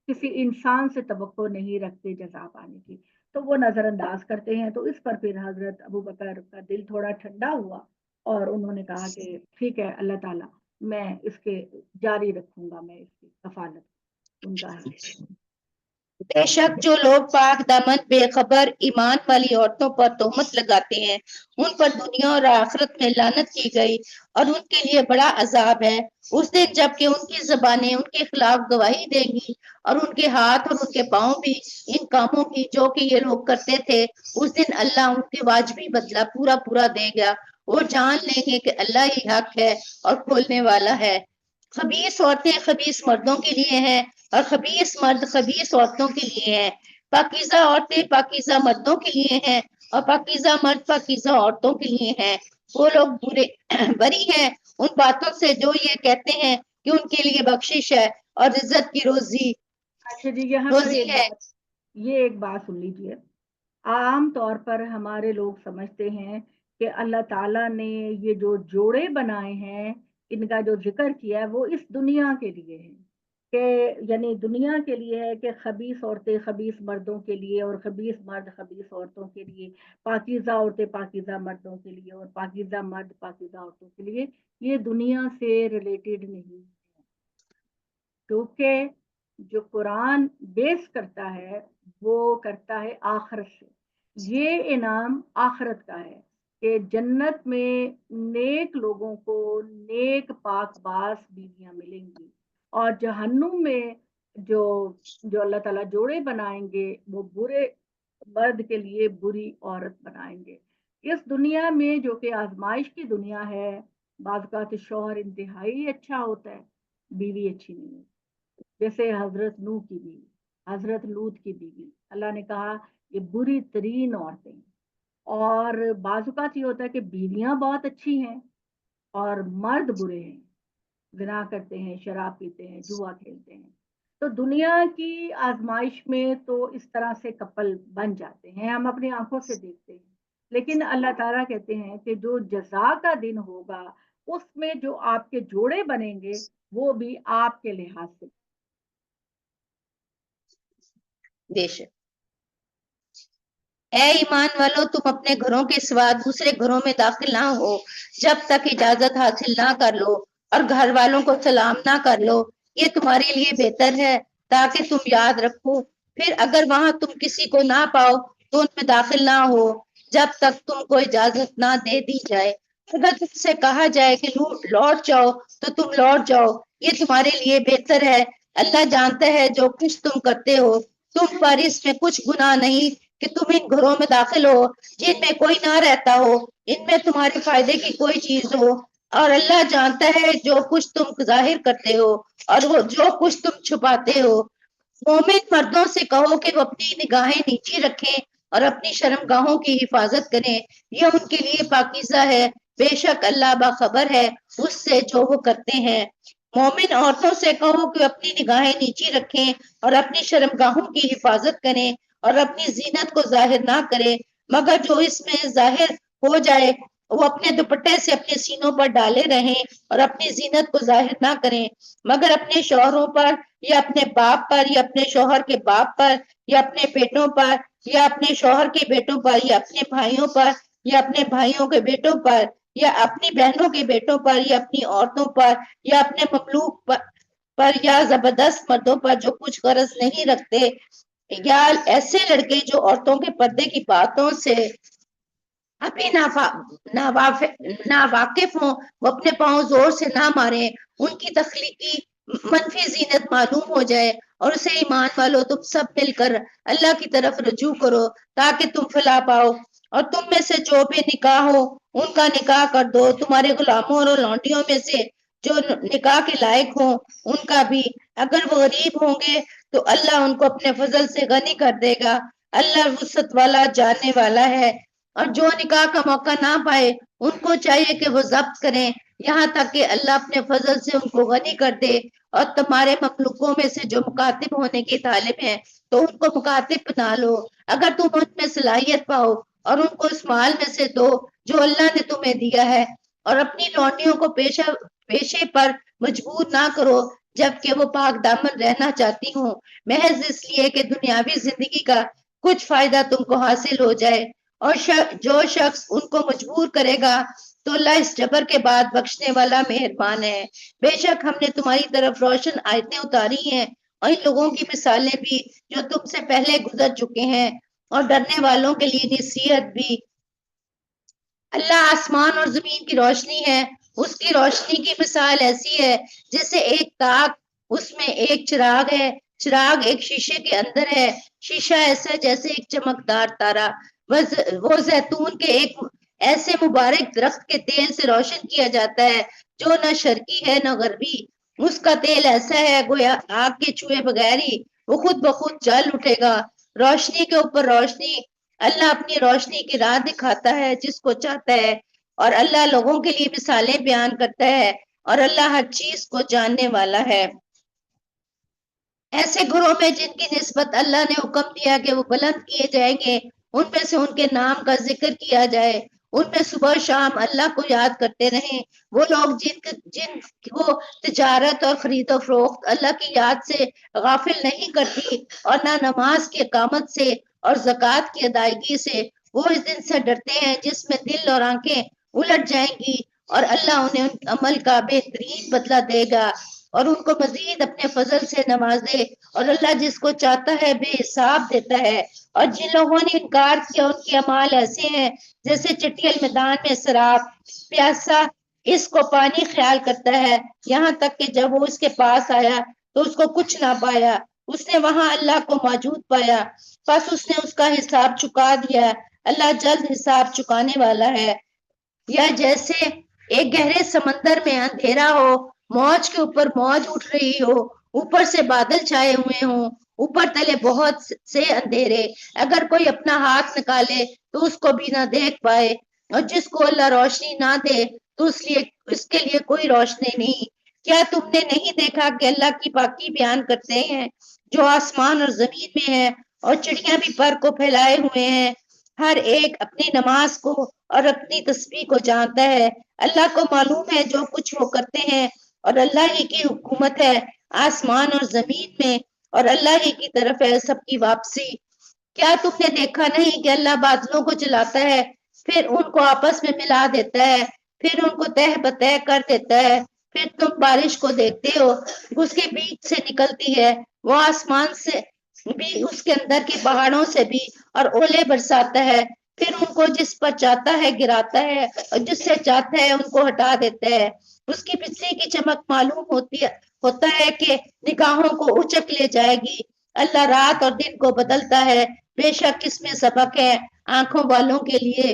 کسی انسان سے توقع نہیں رکھتے جزا پانے کی، تو وہ نظر انداز کرتے ہیں۔ تو اس پر پھر حضرت ابو بکر کا دل تھوڑا ٹھنڈا ہوا اور انہوں نے کہا کہ ٹھیک ہے اللہ تعالیٰ میں اس کے جاری رکھوں گا، میں اس کی کفالت، ان کا ہے۔ بے شک جو لوگ پاک دامن بے خبر ایمان والی عورتوں پر تہمت لگاتے ہیں ان پر دنیا اور آخرت میں لعنت کی گئی اور ان کے لیے بڑا عذاب ہے اس دن جب کہ ان کی زبانیں ان کے خلاف گواہی دیں گی اور ان کے ہاتھ اور ان کے پاؤں بھی ان کاموں کی جو کہ یہ لوگ کرتے تھے اس دن اللہ ان کے واجبی بدلہ پورا پورا دے گا وہ جان لیں گے کہ اللہ ہی حق ہے اور کھولنے والا ہے خبیث عورتیں خبیث مردوں کے لیے ہیں اور خبیث مرد خبیث عورتوں کے لیے ہیں پاکیزہ عورتیں پاکیزہ مردوں کے لیے ہیں اور پاکیزہ مرد پاکیزہ عورتوں کے لیے ہیں وہ لوگ بری ہیں ان باتوں سے جو یہ کہتے ہیں کہ ان کے لیے بخشش ہے اور عزت کی روزی اچھا جی، یہاں پر ایک بات سن لیجیے. عام طور پر ہمارے لوگ سمجھتے ہیں کہ اللہ تعالیٰ نے یہ جو جوڑے بنائے ہیں ان کا جو ذکر کیا ہے وہ اس دنیا کے لیے ہے کہ یعنی دنیا کے لیے ہے کہ خبیث عورتیں خبیث مردوں کے لیے اور خبیث مرد خبیث عورتوں کے لیے پاکیزہ عورتیں پاکیزہ مردوں کے لیے اور پاکیزہ مرد پاکیزہ عورتوں کے لیے. یہ دنیا سے ریلیٹڈ نہیں ہے کیونکہ جو قرآن بیس کرتا ہے وہ کرتا ہے آخرت سے. یہ انعام آخرت کا ہے کہ جنت میں نیک لوگوں کو نیک پاک باز بیویاں ملیں گی اور جہنم میں جو اللہ تعالیٰ جوڑے بنائیں گے وہ برے مرد کے لیے بری عورت بنائیں گے. اس دنیا میں جو کہ آزمائش کی دنیا ہے بعض اوقات شوہر انتہائی اچھا ہوتا ہے بیوی اچھی نہیں ہوتی جیسے حضرت نوح کی بیوی حضرت لوط کی بیوی اللہ نے کہا یہ بری ترین عورتیں ہیں. اور بعض اوقات یہ ہوتا ہے کہ بیویاں بہت اچھی ہیں اور مرد برے ہیں زنا کرتے ہیں شراب پیتے ہیں جوا کھیلتے ہیں. تو دنیا کی آزمائش میں تو اس طرح سے کپل بن جاتے ہیں ہم اپنی آنکھوں سے دیکھتے ہیں لیکن اللہ تعالیٰ کہتے ہیں کہ جو جزا کا دن ہوگا اس میں جو آپ کے جوڑے بنیں گے وہ بھی آپ کے لحاظ سے بے شک اے ایمان والو تم اپنے گھروں کے سوا دوسرے گھروں میں داخل نہ ہو جب تک اجازت حاصل نہ کر لو اور گھر والوں کو سلام نہ کر لو یہ تمہارے لیے بہتر ہے تاکہ تم یاد رکھو پھر اگر وہاں تم کسی کو نہ پاؤ تو ان میں داخل نہ ہو جب تک تم کو اجازت نہ دے دی جائے اگر تم سے کہا جائے کہ لوٹ جاؤ تو تم لوٹ جاؤ یہ تمہارے لیے بہتر ہے اللہ جانتا ہے جو کچھ تم کرتے ہو تم پر اس میں کچھ گناہ نہیں کہ تم ان گھروں میں داخل ہو جن میں کوئی نہ رہتا ہو ان میں تمہارے فائدے کی کوئی چیز ہو اور اللہ جانتا ہے جو کچھ تم ظاہر کرتے ہو اور وہ جو کچھ تم چھپاتے ہو. مومن مردوں سے کہو کہ وہ اپنی نگاہیں نیچی رکھیں اور اپنی شرمگاہوں کی حفاظت کریں یہ ان کے لیے پاکیزہ ہے بے شک اللہ باخبر ہے اس سے جو وہ کرتے ہیں. مومن عورتوں سے کہو کہ اپنی نگاہیں نیچی رکھیں اور اپنی شرمگاہوں کی حفاظت کریں اور اپنی زینت کو ظاہر نہ کرے مگر جو اس میں ظاہر ہو جائے وہ اپنے دوپٹے سے اپنے سینوں پر ڈالے رہیں اور اپنی زینت کو ظاہر نہ کریں مگر اپنے شوہروں پر یا اپنے باپ پر یا اپنے شوہر کے باپ پر یا اپنے بیٹوں پر یا اپنے شوہر کے بیٹوں پر یا اپنے بھائیوں پر یا اپنے بھائیوں کے بیٹوں پر یا اپنی بہنوں کے بیٹوں پر یا اپنی عورتوں پر یا اپنے مملوک پر یا زبردست مردوں پر جو کچھ غرض نہیں رکھتے یا ایسے لڑکے جو عورتوں کے پردے کی باتوں سے ابھی ناواقف ہوں وہ اپنے پاؤں زور سے نہ مارے ان کی تخلیقی منفی زینت معلوم ہو جائے اور اسے ایمان والو تم سب مل کر اللہ کی طرف رجوع کرو تاکہ تم فلاح پاؤ اور تم میں سے جو بے نکاح ہو ان کا نکاح کر دو تمہارے غلاموں اور لونڈیوں میں سے جو نکاح کے لائق ہوں ان کا بھی اگر وہ غریب ہوں گے تو اللہ ان کو اپنے فضل سے غنی کر دے گا اللہ وسعت والا جاننے والا ہے. اور جو نکاح کا موقع نہ پائے ان کو چاہیے کہ وہ ضبط کریں یہاں تک کہ اللہ اپنے فضل سے ان کو غنی کر دے اور تمہارے مخلوقوں میں سے جو مکاتب ہونے کے طالب ہیں تو ان کو مکاتب بنا لو اگر تم ان میں صلاحیت پاؤ اور ان کو اس مال میں سے دو جو اللہ نے تمہیں دیا ہے اور اپنی لونڈیوں کو پیشے پر مجبور نہ کرو جبکہ وہ پاک دامن رہنا چاہتی ہوں محض اس لیے کہ دنیاوی زندگی کا کچھ فائدہ تم کو حاصل ہو جائے اور جو شخص ان کو مجبور کرے گا تو اللہ اس جبر کے بعد بخشنے والا مہربان ہے. بے شک ہم نے تمہاری طرف روشن آیتیں اتاری ہیں اور ان لوگوں کی مثالیں بھی جو تم سے پہلے گزر چکے ہیں، اور ڈرنے والوں کے لیے نصیحت بھی۔ اللہ آسمان اور زمین کی روشنی ہے، اس کی روشنی کی مثال ایسی ہے جیسے ایک تاک، اس میں ایک چراغ ہے، چراغ ایک شیشے کے اندر ہے، شیشہ ایسا جیسے ایک چمکدار تارا۔ وہ زیتون کے ایک ایسے مبارک درخت کے تیل سے روشن کیا جاتا ہے جو نہ شرقی ہے نہ غربی، اس کا تیل ایسا ہے گویا آگ کے چھوئے بغیر ہی وہ خود بخود جل اٹھے گا۔ روشنی کے اوپر روشنی، اللہ اپنی روشنی کی راہ دکھاتا ہے جس کو چاہتا ہے، اور اللہ لوگوں کے لیے مثالیں بیان کرتا ہے، اور اللہ ہر چیز کو جاننے والا ہے۔ ایسے گروہ میں جن کی نسبت اللہ نے حکم دیا کہ وہ بلند کیے جائیں گے، ان میں سے ان کے نام کا ذکر کیا جائے، ان میں صبح شام اللہ کو یاد کرتے رہیں۔ وہ لوگ جن کو تجارت اور خرید و فروخت اللہ کی یاد سے غافل نہیں کرتی، اور نہ نماز کی اقامت سے اور زکوٰۃ کی ادائیگی سے، وہ اس دن سے ڈرتے ہیں جس میں دل اور آنکھیں الٹ جائیں گی، اور اللہ انہیں ان عمل کا بہترین بدلہ دے گا اور ان کو مزید اپنے فضل سے نوازے، اور اللہ جس کو چاہتا ہے بے حساب دیتا ہے۔ اور جن لوگوں نے انکار کیا ان کے اعمال ایسے ہیں جیسے چٹیل میدان میں سراب، پیاسا اس کو پانی خیال کرتا ہے، یہاں تک کہ جب وہ اس کے پاس آیا تو اس کو کچھ نہ پایا، اس نے وہاں اللہ کو موجود پایا، بس اس نے اس کا حساب چکا دیا۔ اللہ جلد حساب چکانے والا ہے۔ یا جیسے ایک گہرے سمندر میں اندھیرا ہو، موج کے اوپر موج اٹھ رہی ہو، اوپر سے بادل چھائے ہوئے ہوں، اوپر تلے بہت سے اندھیرے، اگر کوئی اپنا ہاتھ نکالے تو اس کو بھی نہ دیکھ پائے، اور جس کو اللہ روشنی نہ دے تو اس کے لیے کوئی روشنی نہیں۔ کیا تم نے نہیں دیکھا کہ اللہ کی پاکی بیان کرتے ہیں جو آسمان اور زمین میں ہے، اور چڑیاں بھی پر کو پھیلائے ہوئے ہیں، ہر ایک اپنی نماز کو اور اپنی تسبیح کو جانتا ہے۔ اللہ کو معلوم ہے جو کچھ وہ کرتے ہیں، اور اللہ ہی کی حکومت ہے آسمان اور زمین میں، اور اللہ ہی کی طرف ہے سب کی واپسی۔ کیا تم نے دیکھا نہیں کہ اللہ بادلوں کو چلاتا ہے، پھر ان کو آپس میں ملا دیتا ہے، پھر ان کو تہ بتہ کر دیتا ہے، پھر تم بارش کو دیکھتے ہو، اس کے بیچ سے نکلتی ہے، وہ آسمان سے بھی، اس کے اندر کے پہاڑوں سے بھی، اور اولے برساتا ہے، پھر ان کو جس پر چاہتا ہے گراتا ہے، اور جس سے چاہتا ہے ان کو ہٹا دیتا ہے۔ اس کی بجلی کی چمک معلوم ہوتا ہے کہ نگاہوں کو اچک لے جائے گی۔ اللہ رات اور دن کو بدلتا ہے، بے شک اس میں سبق ہے آنکھوں والوں کے لیے۔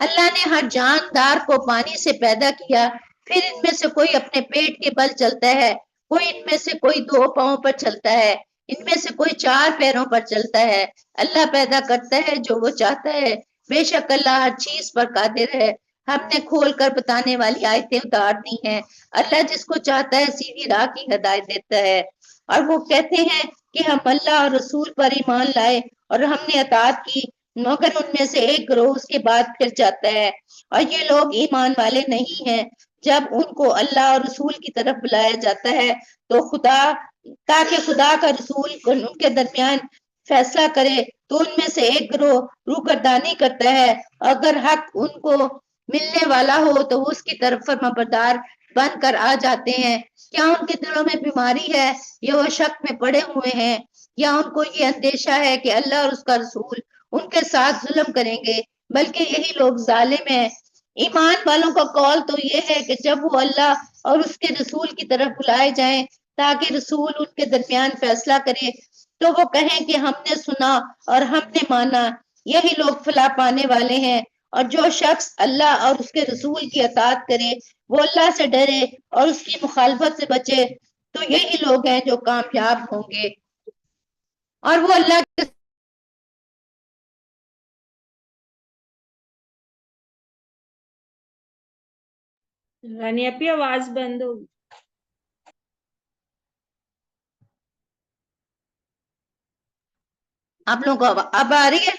اللہ نے ہر جاندار کو پانی سے پیدا کیا، پھر ان میں سے کوئی اپنے پیٹ کے بل چلتا ہے، کوئی ان میں سے کوئی 2 پاؤں پر چلتا ہے، ان میں سے کوئی 4 پیروں پر چلتا ہے۔ اللہ پیدا کرتا ہے جو وہ چاہتا ہے، بے شک اللہ ہر چیز پر قادر ہے۔ ہم نے کھول کر بتانے والی آیتیں اتار دی ہیں، اللہ جس کو چاہتا ہے سیدھی راہ کی ہدایت دیتا ہے۔ اور وہ کہتے ہیں کہ ہم اللہ اور رسول پر ایمان لائے اور ہم نے اطاعت کی، مگر ان میں سے ایک گروہ اس کے بعد پھر جاتا ہے، اور یہ لوگ ایمان والے نہیں ہیں۔ جب ان کو اللہ اور رسول کی طرف بلایا جاتا ہے تو تاکہ خدا کا رسول ان کے درمیان فیصلہ کرے، تو ان میں سے ایک گروہ روگردانی کرتا ہے، اگر حق ان کو ملنے والا ہو تو وہ اس کی طرف فرمانبردار بن کر آ جاتے ہیں۔ کیا ان کے دلوں میں بیماری ہے یا وہ شک میں پڑے ہوئے ہیں، یا ان کو یہ اندیشہ ہے کہ اللہ اور اس کا رسول ان کے ساتھ ظلم کریں گے، بلکہ یہی لوگ ظالم ہیں۔ ایمان والوں کا قول تو یہ ہے کہ جب وہ اللہ اور اس کے رسول کی طرف بلائے جائیں تاکہ رسول ان کے درمیان فیصلہ کرے، تو وہ کہیں کہ ہم نے سنا اور ہم نے مانا، یہی لوگ فلاح پانے والے ہیں۔ اور جو شخص اللہ اور اس کے رسول کی اطاعت کرے، وہ اللہ سے ڈرے اور اس کی مخالفت سے بچے، تو یہی لوگ ہیں جو کامیاب ہوں گے۔ اور وہ اللہ کے رانی اپی آواز بند ہوگی۔ آپ لوگوں کو اب آ رہی ہے؟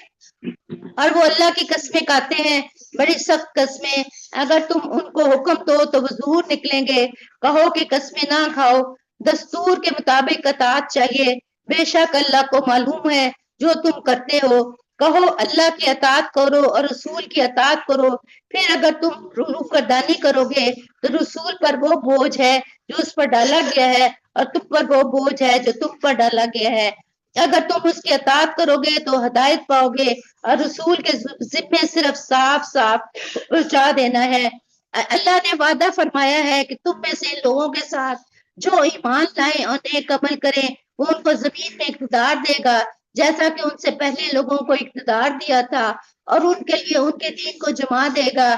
اور وہ اللہ کی قسمیں کھاتے ہیں، بڑی سخت قسمیں، اگر تم ان کو حکم دو تو وہ ضرور نکلیں گے۔ کہو کہ قسمیں نہ کھاؤ، دستور کے مطابق اطاعت چاہیے، بے شک اللہ کو معلوم ہے جو تم کرتے ہو۔ کہو اللہ کی اطاعت کرو اور رسول کی اطاعت کرو، پھر اگر تم روگردانی کرو گے تو رسول پر وہ بوجھ ہے جو اس پر ڈالا گیا ہے، اور تم پر وہ بوجھ ہے جو تم پر ڈالا گیا ہے. اگر تم اس کی اطاعت کرو گے تو ہدایت پاؤ گے, اور رسول کے ذمے صرف صاف صاف پہنچا دینا ہے. اللہ نے وعدہ فرمایا ہے کہ تم میں سے ان لوگوں کے ساتھ جو ایمان لائیں اور نیک عمل کریں وہ ان کو زمین میں اقتدار دے گا, جیسا کہ ان سے پہلے لوگوں کو اقتدار دیا تھا, اور ان کے لیے ان کے دین کو جما دے گا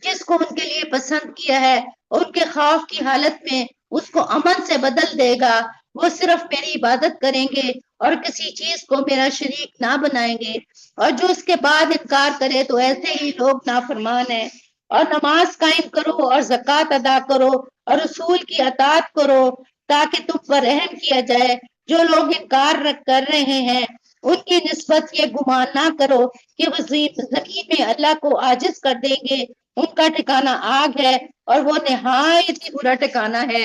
جس کو ان کے لیے پسند کیا ہے. ان کے خوف کی حالت میں اس کو امن سے بدل دے گا. وہ صرف میری عبادت کریں گے اور کسی چیز کو میرا شریک نہ بنائیں گے, اور جو اس کے بعد انکار کرے تو ایسے ہی لوگ نافرمان ہیں. اور نماز قائم کرو اور زکوٰۃ ادا کرو اور رسول کی اطاعت کرو تاکہ تم پر رحم کیا جائے. جو لوگ انکار کر رہے ہیں ان کی نسبت یہ گمان نہ کرو کہ وہ زمین میں اللہ کو عاجز کر دیں گے. ان کا ٹھکانہ آگ ہے اور وہ نہایت ہی برا ٹھکانہ ہے.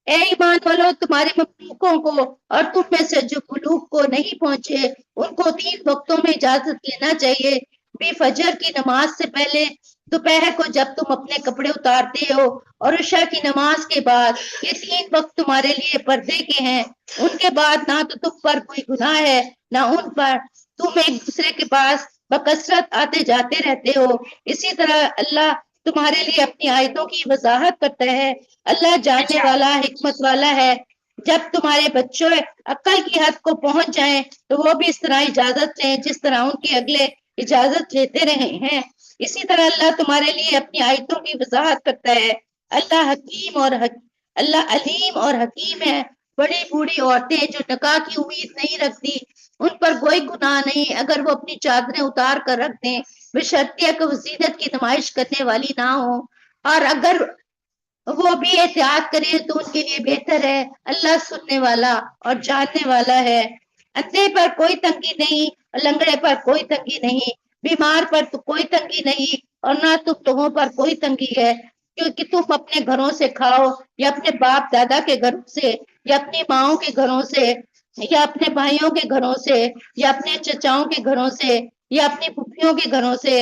اے ایمان والو, تمہارے مملوکوں کو اور تم میں سے جو ملوک کو نہیں پہنچے ان کو 3 وقتوں میں اجازت لینا چاہیے, بھی فجر کی نماز سے پہلے, دوپہر کو جب تم اپنے کپڑے اتارتے ہو, اور عشاء کی نماز کے بعد. یہ 3 وقت تمہارے لیے پردے کے ہیں. ان کے بعد نہ تو تم پر کوئی گناہ ہے نہ ان پر. تم ایک دوسرے کے پاس بکثرت آتے جاتے رہتے ہو. اسی طرح اللہ تمہارے لیے اپنی آیتوں کی وضاحت کرتا ہے. اللہ جاننے والا حکمت والا ہے. جب تمہارے بچوں عقل کی حد کو پہنچ جائیں تو وہ بھی اس طرح اجازت لیں جس طرح ان کے اگلے اجازت لیتے رہے ہیں. اسی طرح اللہ تمہارے لیے اپنی آیتوں کی وضاحت کرتا ہے. اللہ اللہ علیم اور حکیم ہے. بڑی بوڑھی عورتیں جو نکاح کی امید نہیں رکھتی ان پر کوئی گناہ نہیں اگر وہ اپنی چادریں اتار کر رکھ دیں, بشرطیہ کہ وہ زینت کی نمائش کرنے والی نہ ہو, اور اگر وہ بھی احتیاط کرے تو ان کے لیے بہتر ہے. اللہ سننے والا اور جاننے والا ہے. اندھے پر کوئی تنگی نہیں اور لنگڑے پر کوئی تنگی نہیں, بیمار پر تو کوئی تنگی نہیں اور نہ تم لوگوں پر کوئی تنگی ہے, کیونکہ تم اپنے گھروں سے کھاؤ یا اپنے باپ دادا کے گھروں سے یا اپنی ماؤں کے گھروں سے یا اپنے بھائیوں کے گھروں سے یا اپنے چچاؤں کے گھروں سے یا اپنی پھوپھیوں کے گھروں سے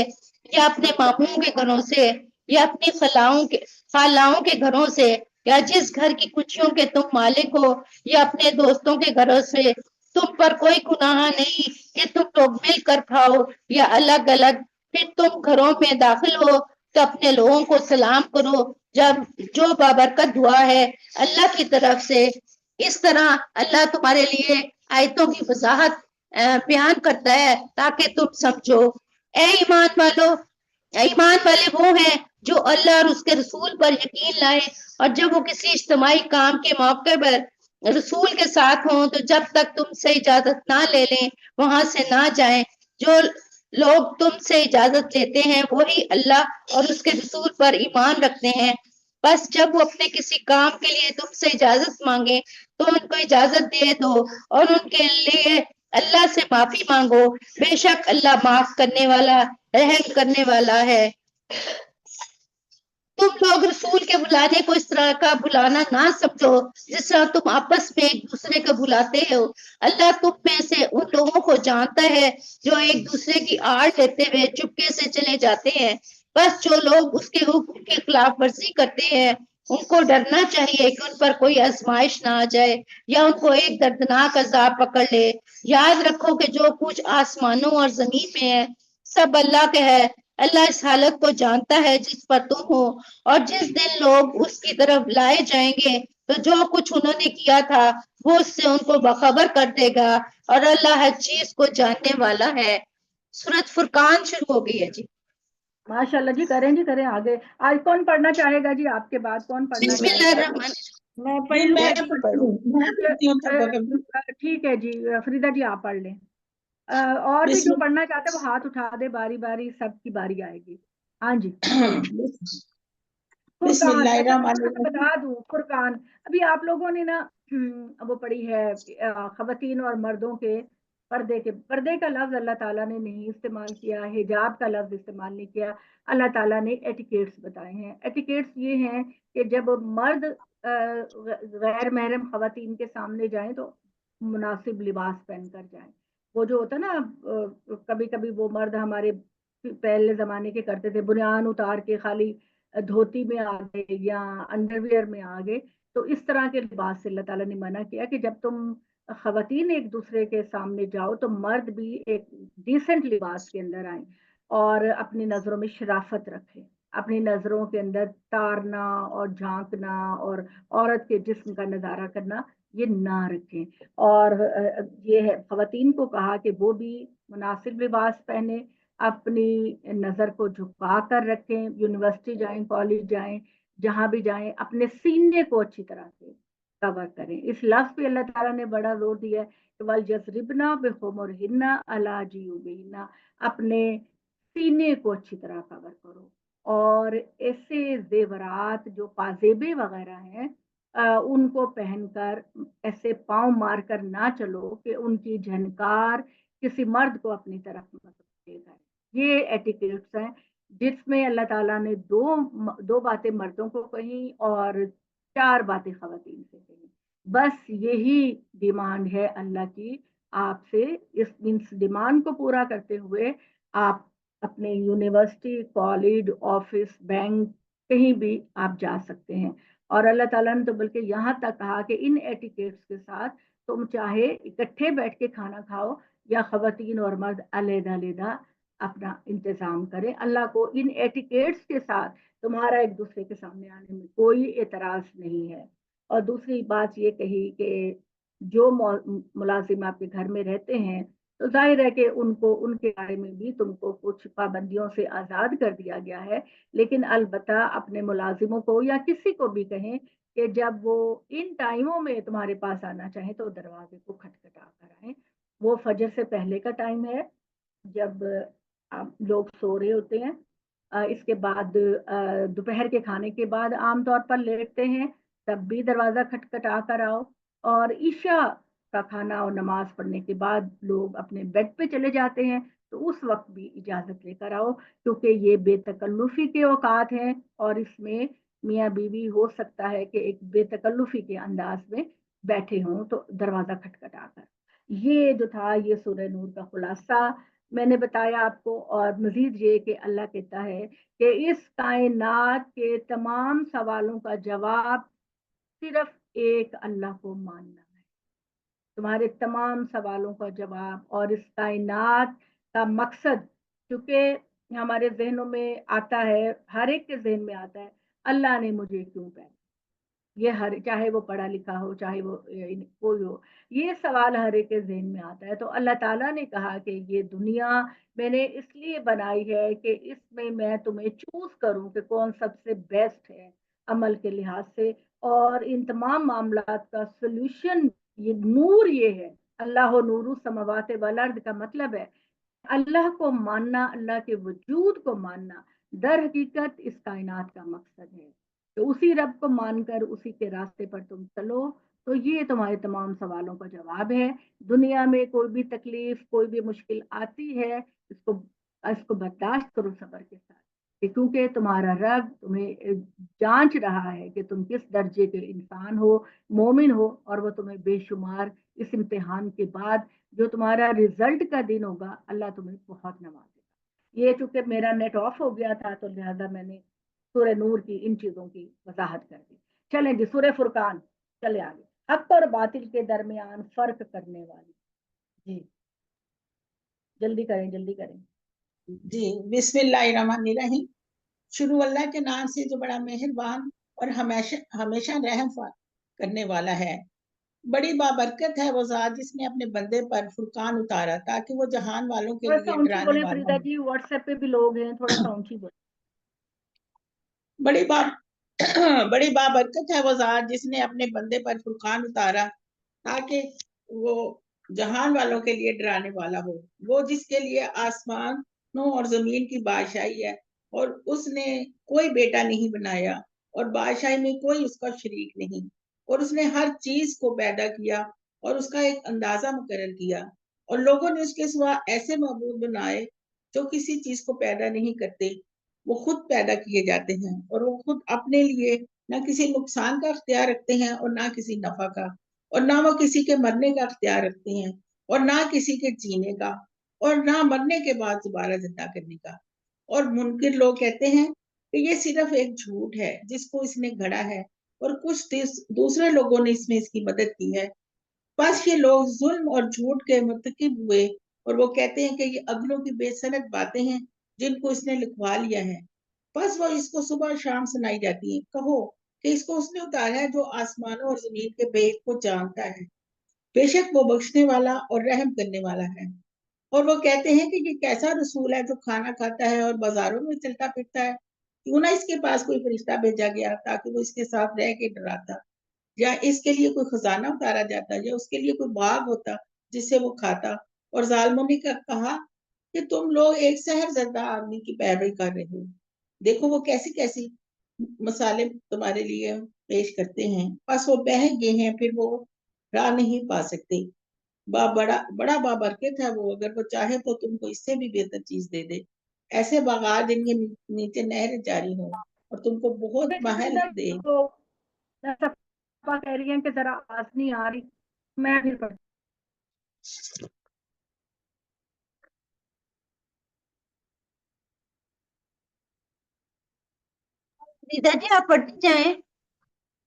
یا اپنے ماموں کے گھروں سے یا اپنی خالاؤں کے گھروں سے, یا جس گھر کی کچھیوں کے تم مالک ہو یا اپنے دوستوں کے گھروں سے. تم پر کوئی گناہ نہیں کہ تم لوگ مل کر کھاؤ یا الگ الگ. پھر تم گھروں میں داخل ہو تو اپنے لوگوں کو سلام کرو جو بابرکت دعا ہے اللہ کی طرف سے. اس طرح اللہ تمہارے لیے آیتوں کی وضاحت بیان کرتا ہے تاکہ تم سمجھو. اے ایمان والے وہ ہیں جو اللہ اور اس کے رسول پر یقین لائے, اور جب وہ کسی اجتماعی کام کے موقع پر رسول کے ساتھ ہوں تو جب تک تم سے اجازت نہ لے لیں وہاں سے نہ جائیں. جو لوگ تم سے اجازت لیتے ہیں وہی اللہ اور اس کے رسول پر ایمان رکھتے ہیں. بس جب وہ اپنے کسی کام کے لیے تم سے اجازت مانگے تو ان کو اجازت دے دو اور ان کے لیے اللہ سے معافی مانگو. بے شک اللہ معاف کرنے والا رحم کرنے والا ہے. تم لوگ رسول کے بلانے کو اس طرح کا بلانا نہ سمجھو جس طرح تم آپس میں ایک دوسرے کو بلاتے ہو. اللہ تم میں سے ان لوگوں کو جانتا ہے جو ایک دوسرے کی آڑ لیتے ہوئے چپکے سے چلے جاتے ہیں. بس جو لوگ اس کے حکم کی خلاف ورزی کرتے ہیں ان کو ڈرنا چاہیے کہ ان پر کوئی آزمائش نہ آ جائے یا ان کو ایک دردناک عذاب پکڑ لے. یاد رکھو کہ جو کچھ آسمانوں اور زمین میں ہے سب اللہ کے ہے. اللہ اس حالت کو جانتا ہے جس پر تم ہو, اور جس دن لوگ اس کی طرف لائے جائیں گے تو جو کچھ انہوں نے کیا تھا وہ اس سے ان کو باخبر کر دے گا, اور اللہ ہر چیز کو جاننے والا ہے. سورۃ فرقان شروع ہو گئی ہے جی. ماشاء اللہ جی, کریں آگے. آج کون پڑھنا چاہے گا جی, آپ کے بعد کون پڑھنا بسم چاہے اللہ گا؟ الرحمن میں جی پڑھ لوں میں گی. ٹھیک ہے جی, فریدہ جی آپ پڑھ لیں. اور بھی جو بسم پڑھنا چاہتے ہیں وہ ہاتھ اٹھا دے, باری باری سب کی باری آئے گی. ہاں جی. بسم فرقان, اللہ اچھا الرحمن میں الرحیم. بتا دوں فرقان, ابھی آپ لوگوں نے نا وہ پڑھی ہے خواتین اور مردوں کے پردے کا لفظ اللہ تعالیٰ نے نہیں استعمال کیا, حجاب کا لفظ استعمال نہیں کیا. اللہ تعالیٰ نے ایٹیکیٹس بتائے ہیں. ایٹیکیٹس یہ ہیں کہ جب مرد غیر محرم خواتین کے سامنے جائیں تو مناسب لباس پہن کر جائیں. وہ جو ہوتا نا کبھی کبھی وہ مرد ہمارے پہلے زمانے کے کرتے تھے, بنیان اتار کے خالی دھوتی میں آ گئے یا انڈر ویئر میں آ گئے, تو اس طرح کے لباس سے اللہ تعالیٰ نے منع کیا کہ جب تم خواتین ایک دوسرے کے سامنے جاؤ تو مرد بھی ایک ڈیسنٹ لباس کے اندر آئیں اور اپنی نظروں میں شرافت رکھیں، اپنی نظروں کے اندر تارنا اور جھانکنا اور عورت کے جسم کا نظارہ کرنا یہ نہ رکھیں. اور یہ ہے خواتین کو کہا کہ وہ بھی مناسب لباس پہنے، اپنی نظر کو جھکا کر رکھیں، یونیورسٹی جائیں، کالج جائیں، جہاں بھی جائیں اپنے سینے کو اچھی طرح سے کور کریں. اس لفظ پہ اللہ تعالیٰ نے بڑا زور دیا ہے کہ وَلْيَضْرِبْنَ بِخُمُرِهِنَّ عَلَىٰ جِيُوبِهِنَّ، اپنے سینے کو اچھی طرح کور کرو. اور ایسے زیورات جو پازیبے وغیرہ ہیں ان کو پہن کر ایسے پاؤں مار کر نہ چلو کہ ان کی جھنکار کسی مرد کو اپنی طرف دے گا. یہ ایٹیکیٹس ہیں جس میں اللہ تعالیٰ نے دو باتیں مردوں کو کہیں اور 4 باتیں خواتین سے کہیں. بس یہی ڈیمانڈ ہے اللہ کی آپ سے. اس ڈیمانڈ کو پورا کرتے ہوئے آپ اپنے یونیورسٹی، کالج، آفس، بینک کہیں بھی آپ جا سکتے ہیں. اور اللہ تعالیٰ نے تو بلکہ یہاں تک کہا کہ ان ایٹیکیٹس کے ساتھ تم چاہے اکٹھے بیٹھ کے کھانا کھاؤ یا خواتین اور مرد علیحدہ علیحدہ اپنا انتظام کریں. اللہ کو ان ایٹیکیٹس کے ساتھ تمہارا ایک دوسرے کے سامنے آنے میں کوئی اعتراض نہیں ہے. اور دوسری بات یہ کہی کہ جو ملازم آپ کے گھر میں رہتے ہیں تو ظاہر ہے کہ ان کے بارے میں بھی تم کو کچھ پابندیوں سے آزاد کر دیا گیا ہے، لیکن البتہ اپنے ملازموں کو یا کسی کو بھی کہیں کہ جب وہ ان ٹائموں میں تمہارے پاس آنا چاہیں تو دروازے کو کھٹکھٹا کر آئیں. وہ فجر سے پہلے کا ٹائم ہے جب لوگ سو رہے ہوتے ہیں. اس کے بعد دوپہر کے کھانے کے بعد عام طور پر لیٹتے ہیں، تب بھی دروازہ کھٹکھٹا کر آؤ. اور عشاء کا کھانا اور نماز پڑھنے کے بعد لوگ اپنے بیڈ پہ چلے جاتے ہیں تو اس وقت بھی اجازت لے کر آؤ، کیونکہ یہ بے تکلفی کے اوقات ہیں اور اس میں میاں بیوی ہو سکتا ہے کہ ایک بے تکلفی کے انداز میں بیٹھے ہوں تو دروازہ کھٹکھٹا کر. یہ جو تھا یہ سورہ نور کا خلاصہ میں نے بتایا آپ کو. اور مزید یہ کہ اللہ کہتا ہے کہ اس کائنات کے تمام سوالوں کا جواب صرف ایک اللہ کو ماننا ہے. تمہارے تمام سوالوں کا جواب اور اس کائنات کا مقصد، کیونکہ ہمارے ذہنوں میں آتا ہے، ہر ایک کے ذہن میں آتا ہے اللہ نے مجھے کیوں پیدا. یہ چاہے وہ پڑھا لکھا ہو، چاہے وہ کوئی ہو، یہ سوال ہر ایک کے ذہن میں آتا ہے. تو اللہ تعالیٰ نے کہا کہ یہ دنیا میں نے اس لیے بنائی ہے کہ اس میں تمہیں چوز کروں کہ کون سب سے بیسٹ ہے عمل کے لحاظ سے. اور ان تمام معاملات کا سولوشن یہ نور یہ ہے. اللہ نور السماوات والارض کا مطلب ہے اللہ کو ماننا، اللہ کے وجود کو ماننا در حقیقت اس کائنات کا مقصد ہے. تو اسی رب کو مان کر اسی کے راستے پر تم چلو تو یہ تمہارے تمام سوالوں کا جواب ہے. دنیا میں کوئی بھی تکلیف، کوئی بھی مشکل آتی ہے، اس کو برداشت کرو صبر کے ساتھ، کیونکہ تمہارا رب تمہیں جانچ رہا ہے کہ تم کس درجے کے انسان ہو، مومن ہو، اور وہ تمہیں بے شمار اس امتحان کے بعد جو تمہارا رزلٹ کا دن ہوگا اللہ تمہیں بہت نوازے گا. یہ چونکہ میرا نیٹ آف ہو گیا تھا تو لہذا میں نے سورہ نور کی ان چیزوں کی وضاحت کر دی. چلیں جی سورہ فرقان چلے آگے. حق اور باطل کے درمیان فرق کرنے والی. جی جلدی کریں جلدی کریں. جی بسم اللہ الرحمن الرحیم. شروع اللہ کے نام سے جو بڑا مہربان اور ہمیشہ رحم کرنے والا ہے. بڑی بابرکت ہے وہ ذات جس نے اپنے بندے پر فرقان اتارا تاکہ وہ جہان والوں کے لیے ڈرانے والا فریدا ہو. جی واٹس ایپ پہ بھی لوگ ہیں، تھوڑا سا اونچی بولیں. بڑی بابرکت ہے وہ ذات جس نے اپنے بندے پر فرقان اتارا تاکہ وہ جہان والوں کے لیے ڈرانے والا ہو. وہ جس کے لیے آسمانوں اور زمین کی بادشاہی ہے اور اس نے کوئی بیٹا نہیں بنایا اور بادشاہی میں کوئی اس کا شریک نہیں. اور اس نے ہر چیز کو پیدا کیا اور اس کا ایک اندازہ مقرر کیا. اور لوگوں نے اس کے سوا ایسے معبود بنائے جو کسی چیز کو پیدا نہیں کرتے، وہ خود پیدا کیے جاتے ہیں اور وہ خود اپنے لیے نہ کسی نقصان کا اختیار رکھتے ہیں اور نہ کسی نفع کا، اور نہ وہ کسی کے مرنے کا اختیار رکھتے ہیں اور نہ کسی کے جینے کا اور نہ مرنے کے بعد دوبارہ زندہ کرنے کا. اور منکر لوگ کہتے ہیں کہ یہ صرف ایک جھوٹ ہے جس کو اس نے گھڑا ہے اور کچھ دوسرے لوگوں نے اس میں اس کی مدد کی ہے۔ بس یہ لوگ ظلم اور جھوٹ کے مرتکب ہوئے اور وہ کہتے ہیں کہ یہ اگلوں کی بے سند باتیں ہیں جن کو اس نے لکھوا لیا ہے، بس وہ اس کو صبح اور شام سنائی جاتی ہیں۔ کہو کہ اس کو اس نے اتارا ہے جو آسمانوں اور زمین کے بھید کو جانتا ہے، بے شک وہ بخشنے والا اور رحم کرنے والا ہے۔ اور وہ کہتے ہیں کہ یہ کیسا رسول ہے جو کھانا کھاتا ہے اور بازاروں میں چلتا پھرتا ہے، کیوں نہ اس کے پاس کوئی فرشتہ بھیجا گیا تاکہ وہ اس کے ساتھ رہ کے ڈراتا، یا اس کے لیے کوئی خزانہ اتارا جاتا، یا اس کے لیے کوئی باغ ہوتا جس سے وہ کھاتا۔ اور ظالموں نے کہا کہ تم لوگ ایک سحر زدہ آدمی کی پیروی کر رہے ہو، دیکھو وہ کیسی کیسی مثالیں تمہارے لیے پیش کرتے ہیں، بس وہ بہہ گئے ہیں، پھر وہ راہ نہیں پا سکتے۔ بڑا بابرکت ہے وہ، اگر وہ چاہے تو تم کو اس سے بھی بہتر چیز دے دے، ایسے باغات جن کے نیچے نہر جاری ہو اور تم کو بہت محل دے۔ کہہ رہی ہیں کہ ذرا آواز نہیں آ رہی، میں بھی پڑھ ریتا جی آپ پڑھتی جائیں۔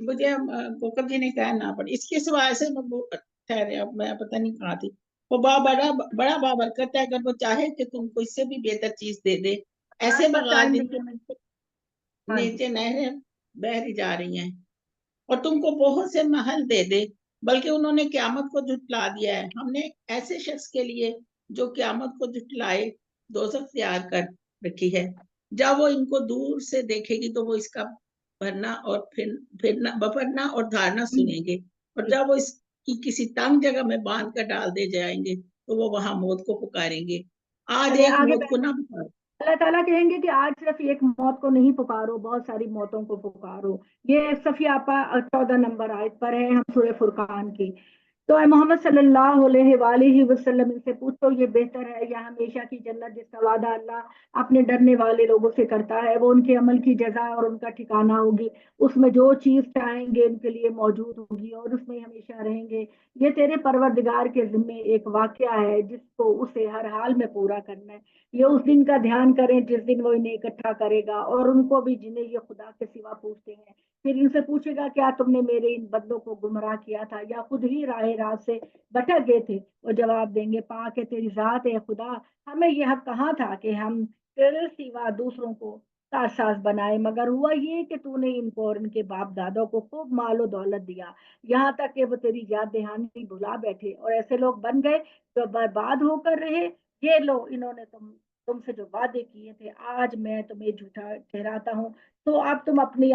مجھے کوکب جی نے کہا نہ پڑھی، اس کے سوا ایسے ٹھہرے، اب میں پتہ نہیں کہاں تھی۔ وہ بڑا بابرکت ہے اگر وہ چاہے کہ تم کو اس سے بھی بہتر چیز دے دے، ایسے باغات جن کے نیچے نہریں بہہ جا رہی ہیں، اور تم کو بہت سے محل دے دے، بلکہ انہوں نے قیامت کو جھٹلا دیا ہے۔ ہم نے ایسے شخص کے لیے جو قیامت کو جھٹلائے دوزخ تیار کر رکھی ہے، جب وہ ان کو دور سے دیکھے گی تو وہ اس کا بھرنا اور بپرنا اور دھارنا سنیں گے، اور جب وہ اس کی کسی تنگ جگہ میں باندھ کر ڈال دے جائیں گے تو وہ وہاں موت کو پکاریں گے۔ آج ایک آگے موت کو نہ پکارو۔ اللہ تعالیٰ کہیں گے کہ آج صرف ایک موت کو نہیں پکارو، بہت ساری موتوں کو پکارو۔ یہ صفیہ آپا 14 نمبر آیت پر ہے، ہم سورہ فرقان کی۔ تو اے محمد صلی اللہ علیہ وآلہ وسلم ان سے پوچھو یہ بہتر ہے یا ہمیشہ کی جنت جس کا وعدہ اللہ اپنے ڈرنے والے لوگوں سے کرتا ہے، وہ ان کے عمل کی جزا اور ان کا ٹھکانہ ہوگی، اس میں جو چیز چاہیں گے ان کے لیے موجود ہوگی اور اس میں ہمیشہ رہیں گے۔ یہ تیرے پروردگار کے ذمے ایک واقعہ ہے جس کو اسے ہر حال میں پورا کرنا ہے۔ یہ اس دن کا دھیان کریں جس دن وہ انہیں اکٹھا کرے گا، اور ان کو بھی جنہیں یہ خدا کے سوا پوچھتے ہیں۔ پھر ان سے پوچھے گا کیا تم نے میرے ان بندوں کو گمراہ کیا تھا یا خود ہی راہ راست سے بھٹک گئے تھے؟ وہ جواب دیں گے پاک ہے تیری ذات ہے خدا، ہمیں یہ حق کہاں تھا کہ ہم تیرے سوا دوسروں کو کارساز بنائے، مگر ہوا یہ کہ تو نے ان کو اور ان کے باپ دادوں کو خوب مال و دولت دیا، یہاں تک کہ وہ تیری یاد دہانی بھلا بیٹھے اور ایسے لوگ بن گئے جو برباد ہو کر رہے۔ یہ لو انہوں نے تم سے جو وعدے کیے تھے، آج میں تمہیں جھوٹا ٹھہراتا ہوں، تو اب تم اپنی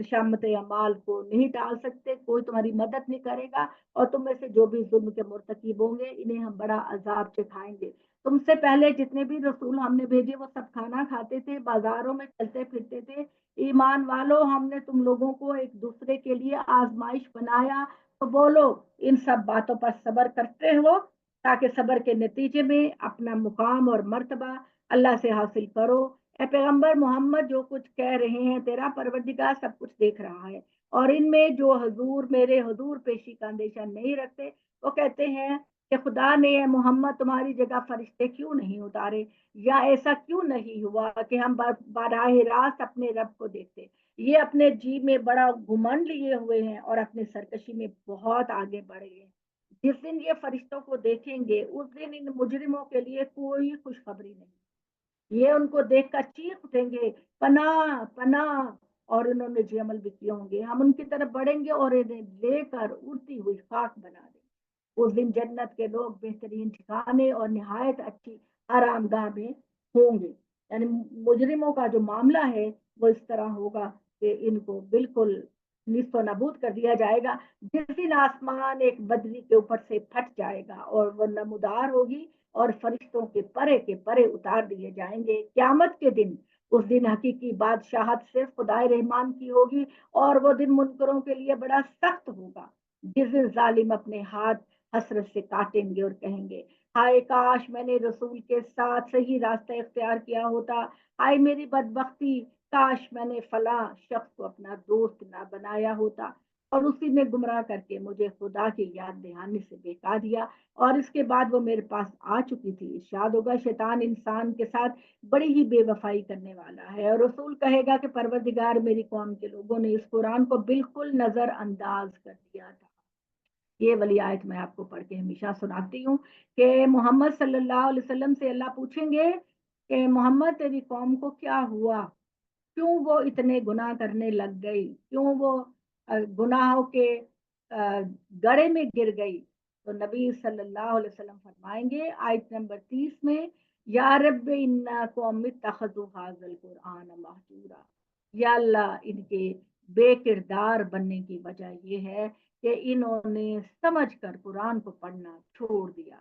شامت اعمال کو نہیں ٹال سکتے، کوئی تمہاری مدد نہیں کرے گا، اور تم میں سے جو بھی ظلم کے مرتکب ہوں گے انہیں ہم بڑا عذاب چکھائیں گے۔ تم سے پہلے جتنے بھی رسول ہم نے بھیجے وہ سب کھانا کھاتے تھے، بازاروں میں چلتے پھرتے تھے۔ ایمان والو ہم نے تم لوگوں کو ایک دوسرے کے لیے آزمائش بنایا، تو بولو ان سب باتوں پر صبر کرتے ہو تاکہ صبر کے نتیجے میں اپنا مقام اور مرتبہ اللہ سے حاصل کرو۔ اے پیغمبر محمد جو کچھ کہہ رہے ہیں تیرا پروردگار سب کچھ دیکھ رہا ہے، اور ان میں جو میرے حضور پیشی کا اندیشہ نہیں رکھتے وہ کہتے ہیں کہ خدا نے اے محمد تمہاری جگہ فرشتے کیوں نہیں اتارے، یا ایسا کیوں نہیں ہوا کہ ہم براہ راست اپنے رب کو دیکھتے۔ یہ اپنے جی میں بڑا گھمنڈ لیے ہوئے ہیں اور اپنے سرکشی میں بہت آگے بڑھ گئے ہیں۔ جس دن یہ فرشتوں کو دیکھیں گے اس دن ان مجرموں کے لیے کوئی خوشخبری نہیں، یہ ان کو دیکھ کر چیخ اٹھیں گے پناہ پناہ، اور انہوں نے جو عمل بھی کیے ہوں گے ہم ان کی طرف بڑھیں گے اور انہیں لے کر اڑتی ہوئی خاک بنا دیں گے۔ اس دن جنت کے لوگ بہترین ٹھکانے اور نہایت اچھی آرام گاہ میں ہوں گے۔ یعنی مجرموں کا جو معاملہ ہے وہ اس طرح ہوگا کہ ان کو بالکل نیست و نابود کر دیا جائے گا۔ جس دن آسمان ایک بدلی کے اوپر سے پھٹ جائے گا اور وہ نمودار ہوگی اور فرشتوں کے پرے اتار دیے جائیں گے۔ قیامت کے دن اس دن حقیقی بادشاہت صرف خدائے رحمان کی ہوگی، اور وہ دن منکروں کے لیے بڑا سخت ہوگا۔ جس دن ظالم اپنے ہاتھ حسرت سے کاٹیں گے اور کہیں گے ہائے کاش میں نے رسول کے ساتھ صحیح راستہ اختیار کیا ہوتا، ہائے میری بدبختی، کاش میں نے فلاں شخص کو اپنا دوست نہ بنایا ہوتا۔ اور اسی نے گمراہ کر کے مجھے خدا کی یاد دہانی سے بہکا دیا، اور اس کے بعد وہ میرے پاس آ چکی تھی۔ ارشاد ہوگا شیطان انسان کے ساتھ بڑی ہی بے وفائی کرنے والا ہے، اور رسول کہے گا کہ پروردگار میری قوم کے لوگوں نے اس قرآن کو بالکل نظر انداز کر دیا تھا۔ یہ والی آیت میں آپ کو پڑھ کے ہمیشہ سناتی ہوں کہ محمد صلی اللہ علیہ وسلم سے اللہ پوچھیں گے کہ محمد تیری قوم کو کیا ہوا، کیوں وہ اتنے گناہ کرنے لگ گئی، کیوں وہ گناہوں کے گڑے میں گر گئی؟ تو نبی صلی اللہ علیہ وسلم فرمائیں گے آیت نمبر 30 میں، یا رب انا قوم اتخذوا ھذا القرآن مہجورا، یا اللہ ان کے بے کردار بننے کی وجہ یہ ہے کہ انہوں نے سمجھ کر قرآن کو پڑھنا چھوڑ دیا،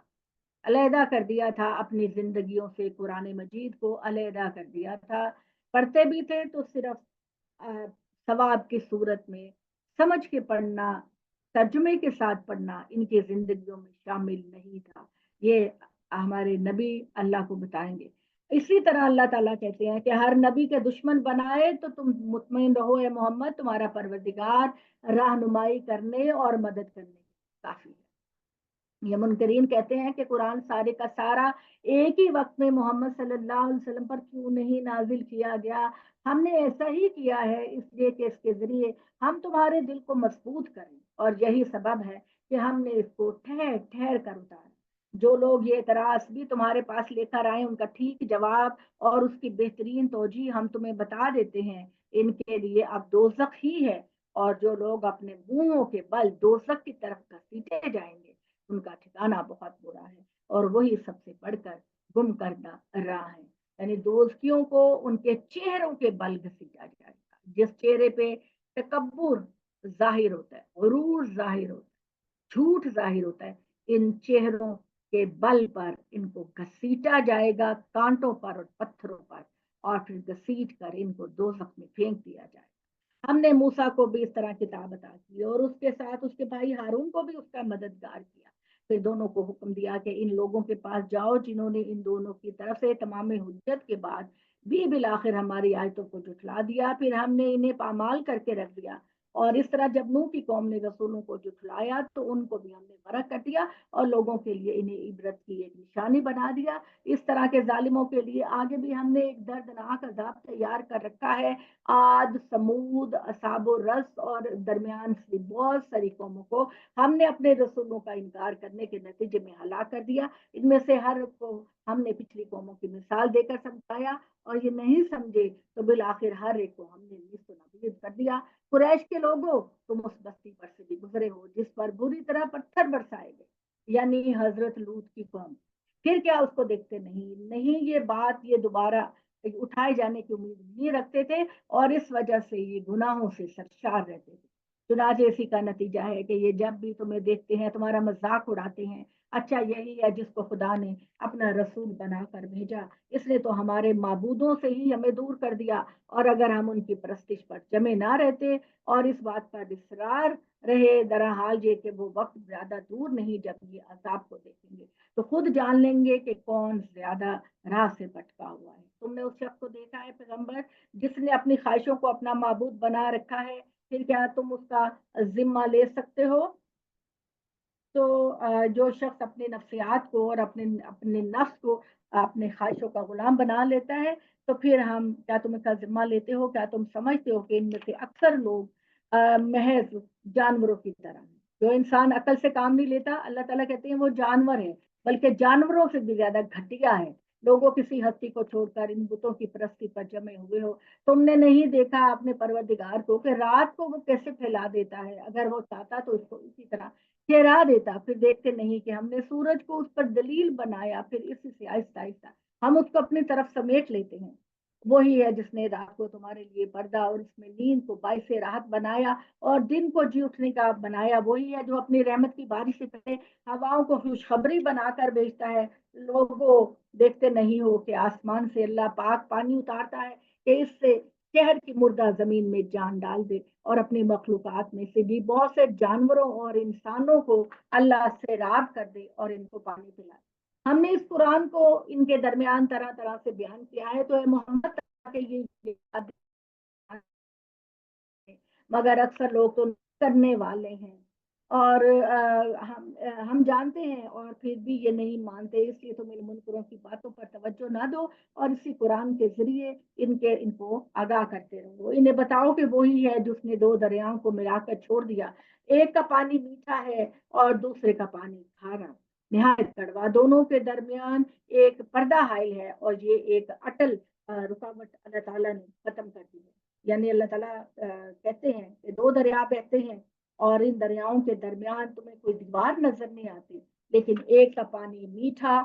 علیحدہ کر دیا تھا اپنی زندگیوں سے، قرآن مجید کو علیحدہ کر دیا تھا، پڑھتے بھی تھے تو صرف ثواب کی صورت میں، سمجھ کے پڑھنا، ترجمے کے ساتھ پڑھنا ان کی زندگیوں میں شامل نہیں تھا۔ یہ ہمارے نبی اللہ کو بتائیں گے۔ اسی طرح اللہ تعالیٰ کہتے ہیں کہ ہر نبی کے دشمن بنائے تو تم مطمئن رہو اے محمد، تمہارا پروردگار رہنمائی کرنے اور مدد کرنے کافی ہے۔ یہ منکرین کہتے ہیں کہ قرآن سارے کا سارا ایک ہی وقت میں محمد صلی اللہ علیہ وسلم پر کیوں نہیں نازل کیا گیا؟ ہم نے ایسا ہی کیا ہے اس لیے کہ اس کے ذریعے ہم تمہارے دل کو مضبوط کریں، اور یہی سبب ہے کہ ہم نے اس کو ٹھہر ٹھہر کر اتارا۔ جو لوگ یہ اعتراض بھی تمہارے پاس لے کر آئے ان کا ٹھیک جواب اور اس کی بہترین توجیہ ہم تمہیں بتا دیتے ہیں، ان کے لیے اب دوزخ ہی ہے، اور جو لوگ اپنے منہوں کے بل دوزخ کی طرف گھسیٹے جائیں گے ان کا ٹھکانہ بہت برا ہے، اور وہی سب سے بڑھ کر گم کردہ راہ ہے۔ یعنی دوزخیوں کو ان کے چہروں کے بل گھسیٹا جائے گا، جس چہرے پہ تکبر ظاہر ہوتا ہے، غرور ظاہر ہوتا ہے، جھوٹ ظاہر ہوتا ہے، ان چہروں کے بل پر ان کو گھسیٹا جائے گا، کانٹوں پر اور پتھروں پر، اور پھر گھسیٹ کر ان کو دوزخ میں پھینک دیا جائے گا۔ ہم نے موسیٰ کو بھی اس طرح کتاب عطا کی اور اس کے ساتھ اس کے بھائی ہارون کو بھی اس کا مددگار کیا۔ پھر دونوں کو حکم دیا کہ ان لوگوں کے پاس جاؤ جنہوں نے ان دونوں کی طرف سے تمام حجت کے بعد بھی بالآخر ہماری آیتوں کو جھٹلا دیا، پھر ہم نے انہیں پامال کر کے رکھ دیا، اور اس طرح جب نوح کی قوم نے رسولوں کو جھٹلایا تو ان کو بھی ہم نے غرق کر دیا اور لوگوں کے لیے انہیں عبرت کی ایک نشانی بنا دیا۔ اس طرح کے ظالموں کے لیے آگے بھی ہم نے ایک دردناک عذاب تیار کر رکھا ہے۔ عاد، سمود، اصحاب الرس اور درمیان سے بہت ساری قوموں کو ہم نے اپنے رسولوں کا انکار کرنے کے نتیجے میں ہلاک کر دیا۔ ان میں سے ہر کو ہم نے پچھلی قوموں کی مثال دے کر سمجھایا، اور یہ نہیں سمجھے تو بالآخر ہر ایک کو ہم نے نیست و نابود کر دیا۔ قریش کے لوگوں، تم اس بستی پر سے بھی گزرے ہو جس پر بری طرح پتھر برسائے گئے، یعنی حضرت لوط کی قوم، پھر کیا اس کو دیکھتے نہیں یہ بات، یہ دوبارہ اٹھائے جانے کی امید نہیں رکھتے تھے، اور اس وجہ سے یہ گناہوں سے سرشار رہتے تھے۔ چنانچہ اسی کا نتیجہ ہے کہ یہ جب بھی تمہیں دیکھتے ہیں تمہارا مذاق اڑاتے ہیں۔ اچھا یہی ہے جس کو خدا نے اپنا رسول بنا کر بھیجا، اس نے تو ہمارے معبودوں سے ہی ہمیں دور کر دیا، اور اگر ہم ان کی پرستش پر جمے نہ رہتے اور اس بات پر اصرار رہے، درحال یہ کہ وہ وقت زیادہ دور نہیں جب یہ عذاب کو دیکھیں گے تو خود جان لیں گے کہ کون زیادہ راہ سے بھٹکا ہوا ہے۔ تم نے اس شخص کو دیکھا ہے پیغمبر جس نے اپنی خواہشوں کو اپنا معبود بنا رکھا ہے، پھر کیا تم اس کا ذمہ لے سکتے ہو؟ تو جو شخص اپنے نفسیات کو اور اپنے نفس کو اپنے خواہشوں کا غلام بنا لیتا ہے، تو پھر ہم کیا تم اس کا ذمہ لیتے ہو؟ کیا تم سمجھتے ہو کہ ان میں سے اکثر لوگ محض جانوروں کی طرح ہیں؟ جو انسان عقل سے کام نہیں لیتا، اللہ تعالیٰ کہتے ہیں وہ جانور ہے، بلکہ جانوروں سے بھی زیادہ گھٹیا ہے۔ لوگوں کسی ہستی کو چھوڑ کر ان بتوں کی پرستی پر جمے ہوئے ہو۔ تم نے نہیں دیکھا اپنے پروردگار کو کہ رات کو وہ کیسے پھیلا دیتا ہے، اگر وہ چاہتا تو اس کو اسی طرح ٹھہرا دیتا۔ پھر دیکھتے نہیں کہ ہم نے سورج کو اس پر دلیل بنایا، پھر اسی سے آہستہ آہستہ ہم اس کو اپنی طرف سمیٹ لیتے ہیں۔ وہی ہے جس نے رات کو تمہارے لیے پردہ اور اس میں نیند کو باعث راحت بنایا اور دن کو جی اٹھنے کا بنایا۔ وہی ہے جو اپنی رحمت کی بارش سے پہلے ہواؤں کو خوشخبری بنا کر بھیجتا ہے۔ لوگوں دیکھتے نہیں ہو کہ آسمان سے اللہ پاک پانی اتارتا ہے کہ اس سے شہر کی مردہ زمین میں جان ڈال دے، اور اپنی مخلوقات میں سے بھی بہت سے جانوروں اور انسانوں کو اللہ سے راب کر دے اور ان کو پانی پلائے۔ ہم نے اس قرآن کو ان کے درمیان طرح طرح سے بیان کیا ہے، تو اے محمد کے یہ مگر اکثر لوگ تو کرنے والے ہیں، اور ہم جانتے ہیں اور پھر بھی یہ نہیں مانتے، اس لیے تم ان منکروں کی باتوں پر توجہ نہ دو اور اسی قرآن کے ذریعے ان کو آگاہ کرتے رہو۔ انہیں بتاؤ کہ وہی ہے جس نے دو دریاؤں کو ملا کر چھوڑ دیا، ایک کا پانی میٹھا ہے اور دوسرے کا پانی کھارا نہایت کڑوا، دونوں کے درمیان ایک پردہ حائل ہے اور یہ ایک اٹل رکاوٹ اللہ تعالیٰ نے ختم کر دی ہے۔ یعنی اللہ تعالیٰ کہتے ہیں کہ دو دریا بہتے ہیں اور ان دریاؤں کے درمیان تمہیں کوئی دیوار نظر نہیں آتی، لیکن ایک کا پانی میٹھا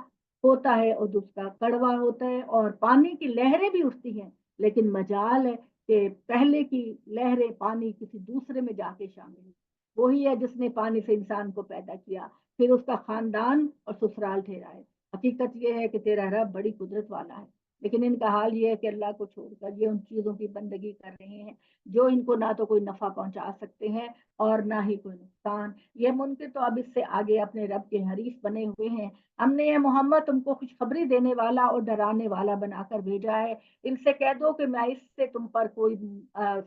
ہوتا ہے اور دوسرا کڑوا ہوتا ہے، اور پانی کی لہریں بھی اٹھتی ہیں، لیکن مجال ہے کہ پہلے کی لہریں پانی کسی دوسرے میں جا کے شامل ہیں۔ وہی ہے جس نے پانی سے انسان کو پیدا کیا، پھر اس کا خاندان اور سسرال ٹھہرائے۔ حقیقت یہ ہے کہ تیرا رب بڑی قدرت والا ہے، لیکن ان کا حال یہ ہے کہ اللہ کو چھوڑ کر یہ ان چیزوں کی بندگی کر رہے ہیں جو ان کو نہ تو کوئی نفع پہنچا سکتے ہیں اور نہ ہی کوئی نقصان۔ یہ منکر تو اب اس سے آگے اپنے رب کے حریف بنے ہوئے ہیں۔ ہم نے یہ محمد تم کو خوشخبری دینے والا اور ڈرانے والا بنا کر بھیجا ہے، ان سے کہہ دو کہ میں اس سے تم پر کوئی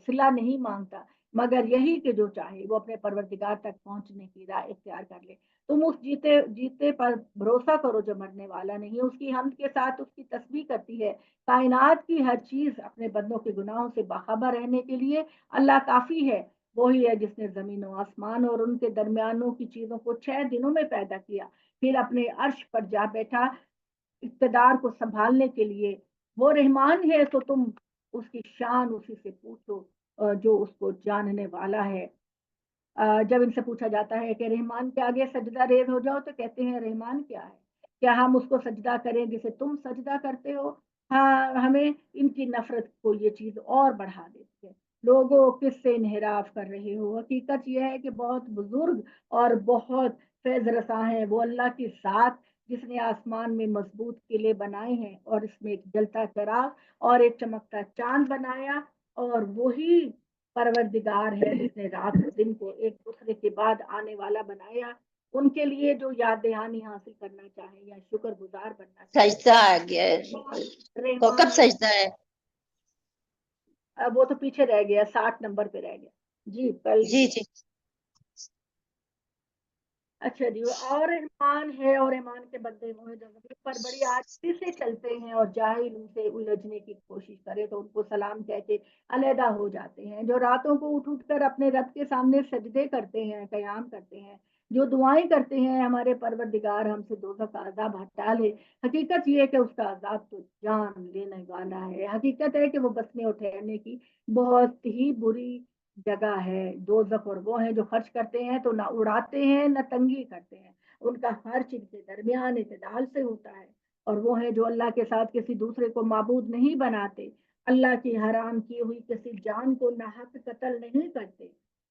صلہ نہیں مانگتا مگر یہی کہ جو چاہے وہ اپنے پروردگار تک پہنچنے کی راہ اختیار کر لے۔ تم اس جیتے پر بھروسہ کرو جو مرنے والا نہیں، اس کی حمد کے ساتھ اس کی تسبیح کرتی ہے۔ کائنات کی ہر چیز اپنے بندوں کے گناہوں سے باخبر رہنے کے لیے اللہ کافی ہے۔ وہی ہے جس نے زمین و آسمان اور ان کے درمیانوں کی چیزوں کو 6 دنوں میں پیدا کیا، پھر اپنے عرش پر جا بیٹھا اقتدار کو سنبھالنے کے لیے۔ وہ رحمان ہے تو تم اس کی شان اسی سے پوچھو جو اس کو جاننے والا ہے۔ جب ان سے پوچھا جاتا ہے کہ رحمان کے آگے سجدہ ریز ہو جاؤ تو کہتے ہیں رحمان کیا ہے؟ کیا ہم اس کو سجدہ کریں جسے تم سجدہ کرتے ہو؟ ہاں، ہمیں ان کی نفرت کو یہ چیز اور بڑھا دیتی ہے۔ لوگوں کس سے انحراف کر رہے ہو؟ حقیقت یہ ہے کہ بہت بزرگ اور بہت فیض رساں ہے وہ اللہ کی ذات جس نے آسمان میں مضبوط قلعے بنائے ہیں اور اس میں ایک جلتا چراغ اور ایک چمکتا چاند بنایا، اور وہی پروردگار ہے جس نے رات اور دن کو ایک دوسرے کے بعد آنے والا بنایا۔ ان کے لیے جو یاد دہانی حاصل کرنا چاہے یا شکر گزار بننا چاہے۔ سجدہ آ گیا ہے تو کب سجدہ ہے؟ وہ تو پیچھے رہ گیا، 60 نمبر پہ رہ گیا جی۔ کل جی جی اچھا جی، اور ایمان ہے اور ایمان کے بندے وہ ہیں جو زمین پر بڑی آسانی سے چلتے ہیں اور جاہل ان سے الجھنے کی کوشش کرے تو ان کو سلام کہہ کے علیحدہ ہو جاتے ہیں، جو راتوں کو اٹھ کر اپنے رب کے سامنے سجدے کرتے ہیں، قیام کرتے ہیں، جو دعائیں کرتے ہیں ہمارے پروردگار ہم سے دوزخ کا عذاب ہٹا لے۔ حقیقت یہ ہے کہ اس کا عذاب تو جان لینے والا ہے۔ حقیقت ہے کہ وہ بسنے اور ٹھہرنے کی بہت ہی بری جگہ ہے دوزخ، اور وہ ہیں جو خرچ کرتے ہیں تو نہ اڑاتے ہیں نہ تنگی کرتے ہیں، ان کا خرچ ان کے درمیان اعتدال سے ہوتا ہے، اور وہ ہیں جو اللہ کے ساتھ کسی دوسرے کو معبود نہیں بناتے، اللہ کی حرام کی ہوئی کسی جان کو ناحق قتل نہیں کرتے،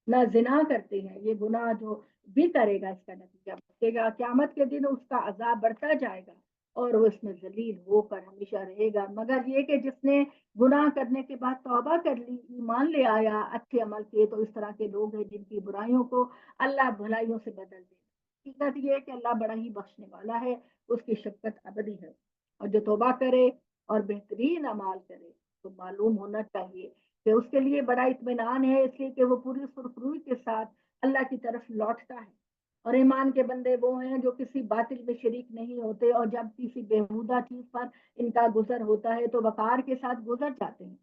نہ زنا کرتے ہیں۔ یہ گناہ جو بھی کرے گا اس کا نتیجہ بچے گا، قیامت کے دن اس کا عذاب بڑھتا جائے گا اور وہ اس میں ذلیل ہو کر ہمیشہ رہے گا، مگر یہ کہ جس نے گناہ کرنے کے بعد توبہ کر لی، ایمان لے آیا، اچھے عمل کیے، تو اس طرح کے لوگ ہیں جن کی برائیوں کو اللہ بھلائیوں سے بدل دے۔ حقیقت یہ ہے کہ اللہ بڑا ہی بخشنے والا ہے، اس کی شفقت ابدی ہے، اور جو توبہ کرے اور بہترین اعمال کرے تو معلوم ہونا چاہیے کہ اس کے لیے بڑا اطمینان ہے، اس لیے کہ وہ پوری سرخروئی کے ساتھ اللہ کی طرف لوٹتا ہے۔ اور ایمان کے بندے وہ ہیں جو کسی باطل میں شریک نہیں ہوتے، اور جب کسی بےہودہ چیز پر ان کا گزر ہوتا ہے تو وقار کے ساتھ گزر جاتے ہیں،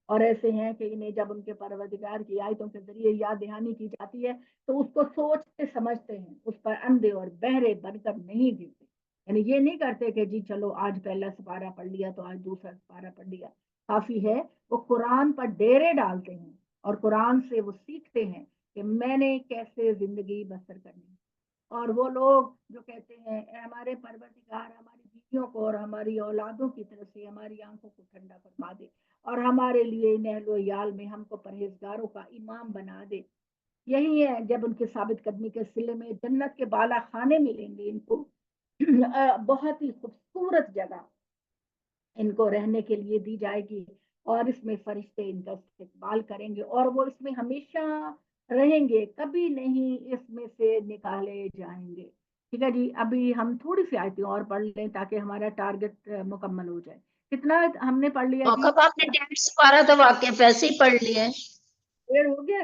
اور ایسے ہیں کہ انہیں جب ان کے پروردگار کی آیتوں کے ذریعے یاد دہانی کی جاتی ہے تو اس کو سوچتے سمجھتے ہیں، اس پر اندھے اور بہرے بن کر نہیں گرتے۔ یعنی یہ نہیں کرتے کہ جی چلو آج پہلا سپارہ پڑھ لیا تو آج دوسرا سپارہ پڑھ لیا کافی ہے، وہ قرآن پر ڈیرے ڈالتے ہیں اور قرآن سے وہ سیکھتے ہیں کہ میں نے کیسے زندگی بسر کرنی ہے۔ اور وہ لوگ جو کہتے ہیں اے ہمارے پروردگار ہماری بیویوں کو اور ہماری اولادوں کی طرف سے ہماری آنکھوں کو ٹھنڈا فرما دے اور ہمارے لیے اہل و عیال میں ہم کو پرہیزگاروں کا امام بنا دے۔ یہی ہے جب ان کے ثابت قدمی کے سلے میں جنت کے بالا خانے ملیں گے ان کو، بہت ہی خوبصورت جگہ ان کو رہنے کے لیے دی جائے گی، اور اس میں فرشتے ان کا استقبال کریں گے اور وہ اس میں ہمیشہ رہیں گے، کبھی نہیں اس میں سے نکالے جائیں گے۔ ٹھیک ہے جی، ابھی ہم تھوڑی سی آیتیں اور پڑھ لیں تاکہ ہمارا ٹارگٹ مکمل ہو جائے۔ کتنا ہم نے پڑھ لیا جی؟ موقع آپ نے 1.5 سپارہ تو واقع ویسے ہی پڑھ لیا ہے۔ دیر ہو گیا